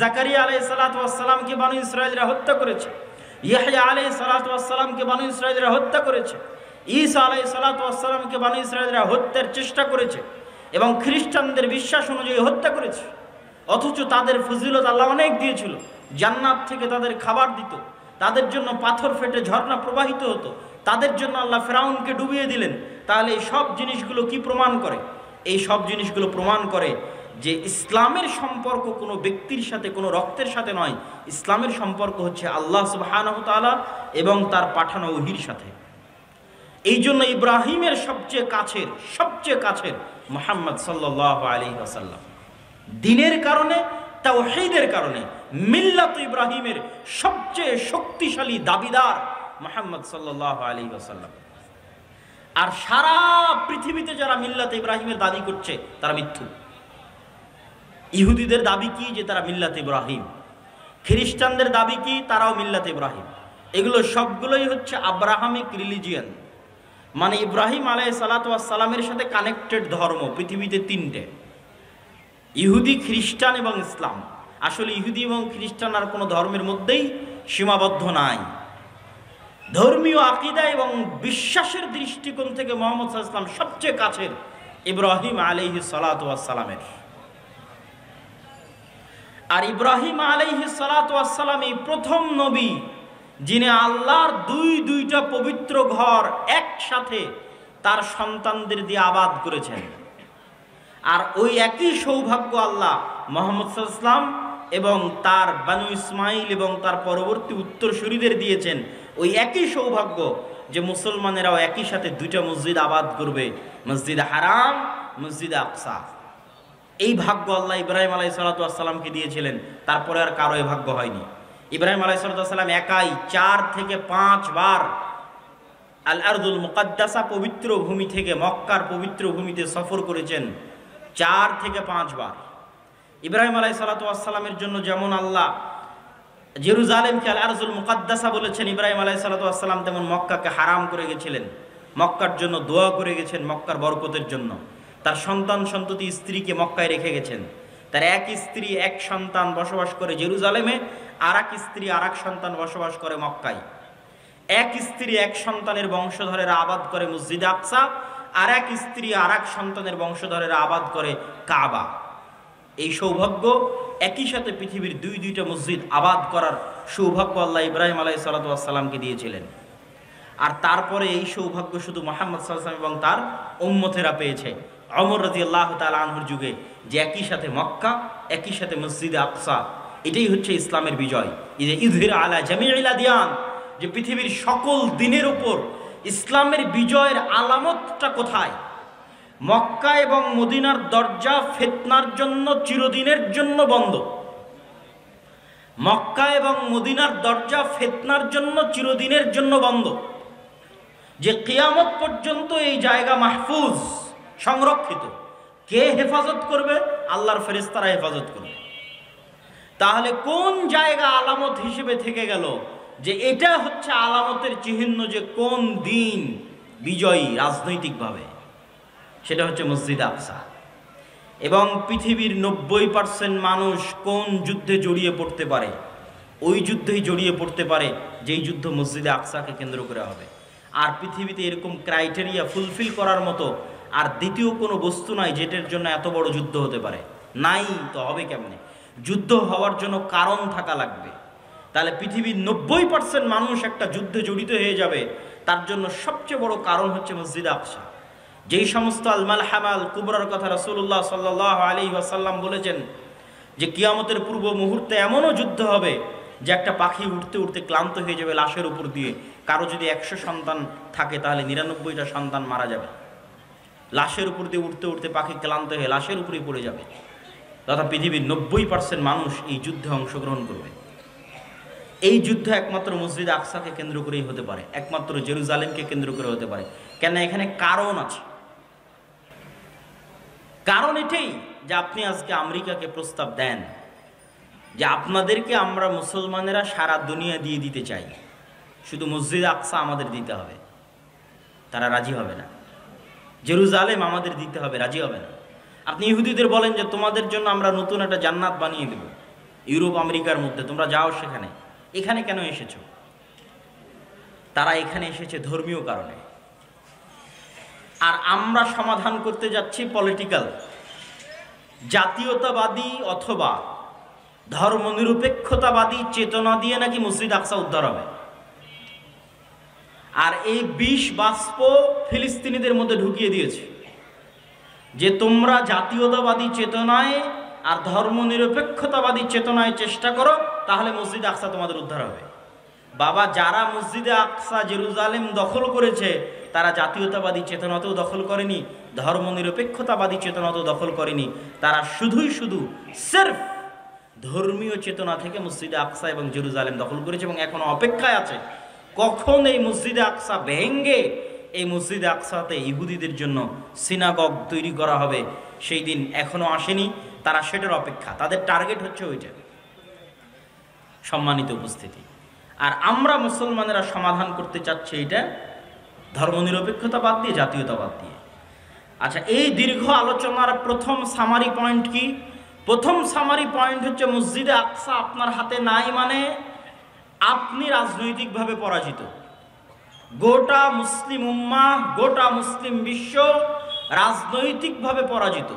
জাকারিয়া আলাইহিস সালাতু ওয়াস সালামকে বানু ইসরাইলরা হত্যা করেছে, ইয়াহইয়া আলাইহিস সালাতু ওয়াস সালামকে বানু ইসরাইলরা হত্যা করেছে, ঈসা আলাইহিস সালাতু ওয়াস সালামকে বানু ইসরাইলরা হত্যার চেষ্টা করেছে এবং খ্রিস্টানদের বিশ্বাস অনুযায়ী হত্যা করেছে। অথচ তাদের ফজিলত আল্লাহ অনেক দিয়েছিল। জান্নাত থেকে তাদের খাবার দিত, তাদের জন্য পাথর ফেটে ঝর্ণা প্রবাহিত হতো, তাদের জন্য আল্লাহ ফেরাউনকে ডুবিয়ে দিলেন। তাহলে এই সব জিনিসগুলো কি প্রমাণ করে? এই সব জিনিসগুলো প্রমাণ করে যে ইসলামের সম্পর্ক কোনো ব্যক্তির সাথে, কোনো রক্তের সাথে নয়। ইসলামের সম্পর্ক হচ্ছে আল্লাহ সুবহানাহু ওয়া তাআলা এবং তার পাঠানো ওহীর সাথে। এই জন্য ইব্রাহিমের সবচেয়ে কাছের মুহাম্মদ সাল্লাল্লাহু আলাইহি ওয়াসাল্লাম। দ্বীনের কারণে, তাওহীদের কারণে মিল্লাত ইব্রাহিমের সবচেয়ে শক্তিশালী দাবিদার মুহাম্মদ সাল্লাল্লাহু আলাইহি ওয়াসাল্লাম। আর সারা পৃথিবীতে যারা মিল্লাত ইব্রাহিমের দাবি করছে তারা মিথ্যু। ইহুদিদের দাবি কি? যে তারা মিল্লাত ইব্রাহিম। খ্রিস্টানদের দাবি কি? তারাও মিল্লাত ইব্রাহিম। এগুলো সবগুলোই হচ্ছে আব্রাহামিক রিলিজিয়ান, মানে ইব্রাহিম আলাইহিস সালাতু ওয়াস সালামের সাথে কানেক্টেড ধর্ম পৃথিবীতে 3টে: ইহুদি, খ্রিস্টান এবং ইসলাম। আসলে ইহুদি এবং খ্রিস্টান আর কোনো ধর্মের মধ্যেই সীমাবদ্ধ নাই। ধর্মীয় আকীদা এবং বিশ্বাসের দৃষ্টিকোণ থেকে মুহাম্মদ সাল্লাল্লাহু আলাইহি ওয়াসাল্লাম সবচেয়ে কাছের ইব্রাহিম আলাইহিস সালাতু ওয়াস সালামের। আর ইব্রাহিম আলাইহিস সালাতু ওয়াস সালামই প্রথম নবী যিনি আল্লাহর দুইটা পবিত্র ঘর একসাথে তার সন্তানদের দিয়ে আবাদ করেছেন। আর ওই একই সৌভাগ্য আল্লাহ মুহাম্মদ সাল্লাল্লাহু আলাইহি ওয়াসাল্লাম এবং তার বানু ইসমাইল এবং তার পরবর্তী উত্তরসূরিদের দিয়েছেন। ওই একই সৌভাগ্য যে মুসলমানেরাও একই সাথে 2টা মসজিদ আবাদ করবে, মসজিদ হারাম, মসজিদ আকসা। এই ভাগ্য আল্লাহ ইব্রাহিম আলাইহিস সালাতু ওয়াস সালামকে দিয়েছিলেন। তারপরে আর কারো এই ভাগ্য হয়নি। ইব্রাহিম আলাইহিস সালাতু ওয়াস সালাম একাই 4 থেকে 5 বার আল আরদুল মুকাদ্দাসা পবিত্র ভূমি থেকে মক্কার পবিত্র ভূমিতে সফর করেছেন 4 থেকে 5 বার। ইব্রাহিম আলাইহিস সালাতু ওয়াস সালামের জন্য যেমন আল্লাহ জেরুজালেমকে আল আরজুল মুকাদ্দাসা বলেছেন ইব্রাহিম আলাইহিস সালাতু ওয়াস সালাম, তেমন মক্কাকে হারাম করে গেছিলেন, মক্কার জন্য দোয়া করে গেছেন, মক্কার বরকতের জন্য। তার সন্তান সন্ততি স্ত্রীকে মক্কায় রেখে গেছেন। তার এক স্ত্রী এক সন্তান বসবাস করে জেরুজালেমে, আর এক স্ত্রী আর এক সন্তান বসবাস করে মক্কায়। এক স্ত্রী এক সন্তানের বংশধরেরা আবাদ করে মসজিদে আকসা, আর এক স্ত্রী আর এক সন্তানের বংশধরেরা আবাদ করে কাবা। এই সৌভাগ্য একই সাথে পৃথিবীর দুইটা মসজিদ আবাদ করার সৌভাগ্য আল্লাহ ইব্রাহিম আলাইহিস সালাতু ওয়াস সালামকে দিয়েছিলেন। আর তারপরে এই সৌভাগ্য শুধু মুহাম্মদ সাল্লাল্লাহু আলাইহি ওয়াসাল্লাম এবং তার উম্মতেরা পেয়েছে ওমর রাদিয়াল্লাহু তাআলা আনহুর যুগে, যে একই সাথে মক্কা, একই সাথে মসজিদে আকসা। এটাই হচ্ছে ইসলামের বিজয়। এই যে ইযহির আলা জামিইল আদিয়ান, যে পৃথিবীর সকল দিনের উপর ইসলামের বিজয়ের আলামতটা কোথায়? মক্কা এবং মদিনার দরজা ফিতনার জন্য চিরদিনের জন্য বন্ধ। মক্কা এবং মদিনার দরজা ফিতনার জন্য চিরদিনের জন্য বন্ধ, যে কিয়ামত পর্যন্ত এই জায়গা মাহফুজ, সংরক্ষিত। কে হেফাজত করবে? আল্লাহর ফেরেশতারা হেফাজত করবে। তাহলে কোন জায়গা আলামত হিসেবে থেকে গেল যে এটা হচ্ছে আলামতের চিহ্ন যে কোন দিন বিজয়ী রাজনৈতিকভাবে? সেটা হচ্ছে মসজিদ আকসা। এবং পৃথিবীর 90% মানুষ কোন যুদ্ধে জড়িয়ে পড়তে পারে? ওই যুদ্ধেই জড়িয়ে পড়তে পারে যেই যুদ্ধ মসজিদে আকসাকে কেন্দ্র করে হবে। আর পৃথিবীতে এরকম ক্রাইটেরিয়া ফুলফিল করার মতো আর দ্বিতীয় কোনো বস্তু নাই যেটার জন্য এত বড় যুদ্ধ হতে পারে। নাই তো হবে কেমনে? যুদ্ধ হওয়ার জন্য কারণ থাকা লাগবে। তাহলে পৃথিবীর 90% মানুষ একটা যুদ্ধে জড়িত হয়ে যাবে, তার জন্য সবচেয়ে বড় কারণ হচ্ছে মসজিদ আকসা। যেই সমস্ত আল মালহামা আল কুবরার কথা রাসূলুল্লাহ সাল্লাল্লাহু আলাইহি ওয়াসাল্লাম বলেছেন যে কিয়ামতের পূর্ব মুহূর্তে এমনও যুদ্ধ হবে যে একটা পাখি উঠতে উঠতে ক্লান্ত হয়ে যাবে লাশের উপর দিয়ে। কারো যদি 100 সন্তান থাকে তাহলে 99টা সন্তান মারা যাবে। লাশের উপর দিয়ে উঠতে উঠতে পাখি ক্লান্ত হয়ে লাশের উপরেই পড়ে যাবে। তথা পৃথিবীর 90% মানুষ এই যুদ্ধে অংশগ্রহণ করবে। এই যুদ্ধ একমাত্র মসজিদ আকসাকে কেন্দ্র করেই হতে পারে, একমাত্র জেরুজালেমকে কেন্দ্র করে হতে পারে। কেন? এখানে কারণ আছে। কারণ এটাই যে আপনি আজকে আমেরিকাকে প্রস্তাব দেন যে আপনাদেরকে আমরা মুসলমানেরা সারা দুনিয়া দিয়ে দিতে চাই, শুধু মসজিদ আকসা আমাদের দিতে হবে। তারা রাজি হবে না। জেরুজালেম আমাদের দিতে হবে, রাজি হবে না। আপনি ইহুদিদের বলেন যে তোমাদের জন্য আমরা নতুন একটা জান্নাত বানিয়ে দেব ইউরোপ আমেরিকার মধ্যে, তোমরা যাও সেখানে। এখানে কেন এসেছো? তারা এখানে এসেছে ধর্মীয় কারণে। আর আমরা সমাধান করতে যাচ্ছি পলিটিক্যাল, জাতীয়তাবাদী অথবা ধর্মনিরপেক্ষতাবাদী চেতনা দিয়ে নাকি মসজিদ আকসা উদ্ধার হবে। আর এই বিষ বাষ্প ফিলিস্তিনিদের মধ্যে ঢুকিয়ে দিয়েছে যে তোমরা জাতীয়তাবাদী চেতনায় আর ধর্মনিরপেক্ষতাবাদী চেতনায় চেষ্টা করো, তাহলে মসজিদ আকসা তোমাদের উদ্ধার হবে। বাবা, যারা মসজিদে আকসা জেরুজালেম দখল করেছে তারা জাতীয়তাবাদী চেতনাতেও দখল করেনি, ধর্মনিরপেক্ষতাবাদী চেতনাতেও দখল করেনি। তারা শুধুই শুধু সির্ফ ধর্মীয় চেতনা থেকে মসজিদে আকসা এবং জেরুজালেম দখল করেছে এবং এখনো অপেক্ষায় আছে কখন এই মসজিদে আকসা ভেঙ্গে এই মসজিদে আকসাতে ইহুদিদের জন্য সিনাগগ তৈরি করা হবে। সেই দিন এখনো আসেনি, তারা সেটার অপেক্ষা। তাদের টার্গেট হচ্ছে ওইটা। সম্মানিত উপস্থিতি, আর আমরা মুসলমানেরা সমাধান করতে চাচ্ছি এটা ধর্মনিরপেক্ষতা বাদ দিয়ে, জাতীয়তাবাদ দিয়ে। আচ্ছা, এই দীর্ঘ আলোচনার প্রথম সামারি পয়েন্ট কি? প্রথম সামারি পয়েন্ট হচ্ছে মসজিদে আকসা আপনার হাতে নাই মানে আপনি রাজনৈতিকভাবে পরাজিত। গোটা মুসলিম উম্মাহ, গোটা মুসলিম বিশ্ব রাজনৈতিকভাবে পরাজিত।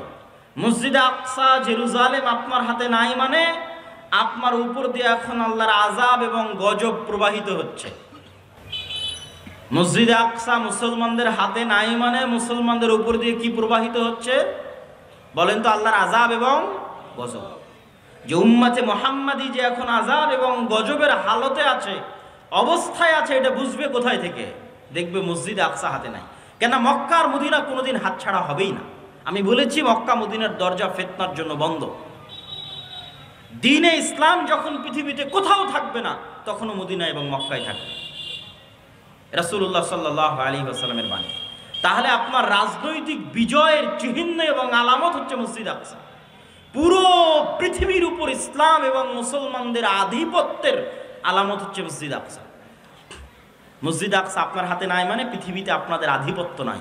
মসজিদে আকসা জেরুজালেম আপনার হাতে নাই মানে আপনার উপর দিয়ে এখন আল্লাহর আযাব এবং গজব প্রবাহিত হচ্ছে। মসজিদে আকসা মুসলমানদের হাতে নাই মানে মুসলমানদের উপর দিয়ে কি প্রবাহিত হচ্ছে বলেন তো? আল্লাহর আযাব এবং গজব। যে উম্মতে মুহাম্মাদি যে এখন আযাব এবং গজবের হালতে আছে, অবস্থায় আছে, এটা বুঝবে কোথায় থেকে? দেখবে মসজিদে আকসা হাতে নাই। কেন? মক্কা আর মদিনা কোনোদিন হাতছাড়া হবেই না। আমি বলেছি মক্কা মদিনার দরজা ফিতনার জন্য বন্ধ। দ্বীনে ইসলাম যখন পৃথিবীতে কোথাও থাকবে না, তখনও মদিনা এবং মক্কায় থাকবে। রাসূলুল্লাহ সাল্লাল্লাহু আলাইহি ওয়াসাল্লামের বাণী। তাহলে আপনার রাজনৈতিক বিজয়ের চিহ্ন এবং আলামত হচ্ছে মসজিদ আকসা। পুরো পৃথিবীর উপর ইসলাম এবং মুসলমানদের আধিপত্যের আলামত হচ্ছে মসজিদ আকসা। মসজিদ আকসা আপনার হাতে নাই মানে পৃথিবীতে আপনাদের আধিপত্য নাই।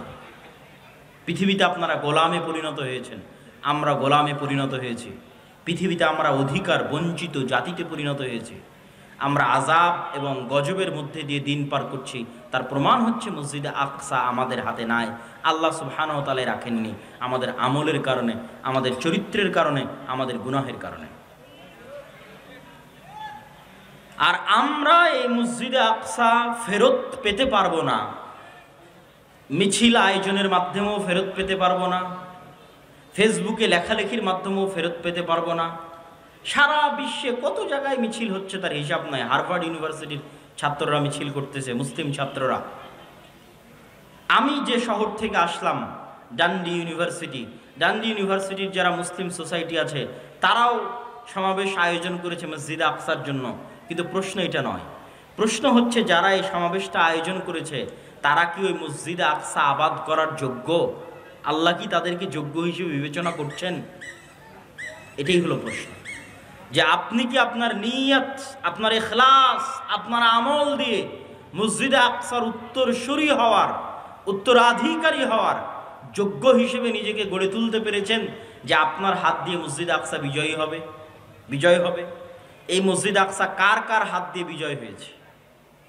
পৃথিবীতে আপনারা গোলামে পরিণত হয়েছেন, আমরা গোলামে পরিণত হয়েছি। পৃথিবীতে আমরা অধিকার বঞ্চিত জাতিতে পরিণত হয়েছি। আমরা আযাব এবং গজবের মধ্যে দিয়ে দিন পার করছি। তার প্রমাণ হচ্ছে মসজিদে আকসা আমাদের হাতে নাই। আল্লাহ সুবহানাহু ওয়া তাআলা রাখেননি, আমাদের আমলের কারণে, আমাদের চরিত্রের কারণে, আমাদের গুনাহের কারণে। আর আমরা এই মসজিদে আকসা ফেরত পেতে পারবো না, মিছিল আয়োজনের মাধ্যমেও ফেরত পেতে পারবো না, ফেসবুকে লেখালেখির মাধ্যমেও ফেরত পেতে পারবো না। সারা বিশ্বে কত জায়গায় মিছিল হচ্ছে তার হিসাব নাই। হার্ভার্ড ইউনিভার্সিটির ছাত্ররা মিছিল করতেছে, মুসলিম ছাত্ররা। আমি যে শহর থেকে আসলাম, ডান্ডি ইউনিভার্সিটির যারা মুসলিম সোসাইটি আছে তারাও সমাবেশ আয়োজন করেছে মসজিদে আকসার জন্য। কিন্তু প্রশ্ন এটা নয়, প্রশ্ন হচ্ছে যারা এই সমাবেশটা আয়োজন করেছে তারা কি ওই মসজিদে আকসা আবাদ করার যোগ্য? আল্লাহ কি তাদেরকে যোগ্য হিসেবে বিবেচনা করছেন? এটাই হলো প্রশ্ন, যে আপনি কি আপনার নিয়ত, আপনার ইখলাস, আপনার আমল দিয়ে মসজিদে আকসার উত্তরসূরি হওয়ার, উত্তরাধিকারী হওয়ার যোগ্য হিসেবে নিজেকে গড়ে তুলতে পেরেছেন, যে আপনার হাত দিয়ে মসজিদে আকসা বিজয়ী হবে, বিজয় হবে? এই মসজিদ আকসা কার কার হাত দিয়ে বিজয় হয়েছে?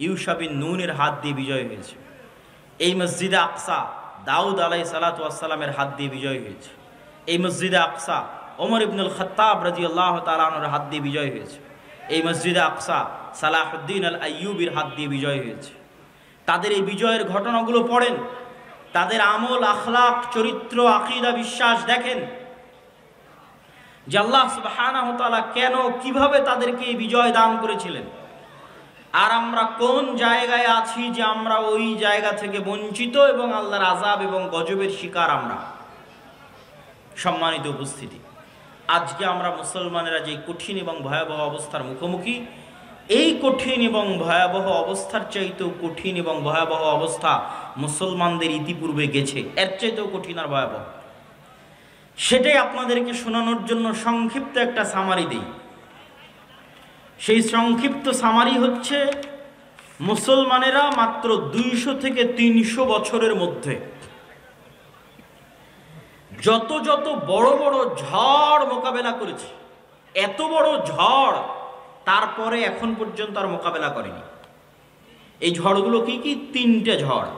ইউশা বিন নুনের হাত দিয়ে বিজয় হয়েছে। এই মসজিদে আকসা দাউদ আলাইহিস সালাতু ওয়াস সালামের হাত দিয়ে বিজয় হয়েছে। এই মসজিদে আকসা ওমর ইবনুল খাত্তাব রাদিয়াল্লাহু তাআলা আনহুর হাত দিয়ে বিজয় হয়েছে। এই মসজিদে আকসা সালাহুদ্দিন আল আইয়ুবির হাত দিয়ে বিজয় হয়েছে। তাদের এই বিজয়ের ঘটনাগুলো পড়েন, তাদের আমল, আখলাক, চরিত্র, আকীদা, বিশ্বাস দেখেন, যে আল্লাহ সুবহানাহু ওয়া তাআলা কেন, কিভাবে তাদেরকে এই বিজয় দান করেছিলেন। আর আমরা কোন জায়গায় আছি যে আমরা ওই জায়গা থেকে বঞ্চিত এবং আল্লাহর আযাব এবং গজবের শিকার আমরা। সম্মানিত উপস্থিতি, আজকে আমরা মুসলমানেরা যে কঠিন এবং ভয়াবহ অবস্থার মুখোমুখি, এই কঠিন এবং ভয়াবহ অবস্থার চাইতেও কঠিন এবং ভয়াবহ অবস্থা মুসলমানদের ইতিপূর্বে গেছে, এর চাইতেও কঠিন আর ভয়াবহ। সেটাই আপনাদেরকে শোনানোর জন্য সংক্ষিপ্ত একটা সামারি দিই। সেই সংক্ষিপ্ত সামারি হচ্ছে, মুসলমানেরা মাত্র 200 থেকে 300 বছরের মধ্যে যত যত বড় বড় ঝড় মোকাবেলা করেছে, এত বড় ঝড় তারপরে এখন পর্যন্ত আর মোকাবেলা করেনি। এই ঝড়গুলো কি কি? 3টে ঝড়।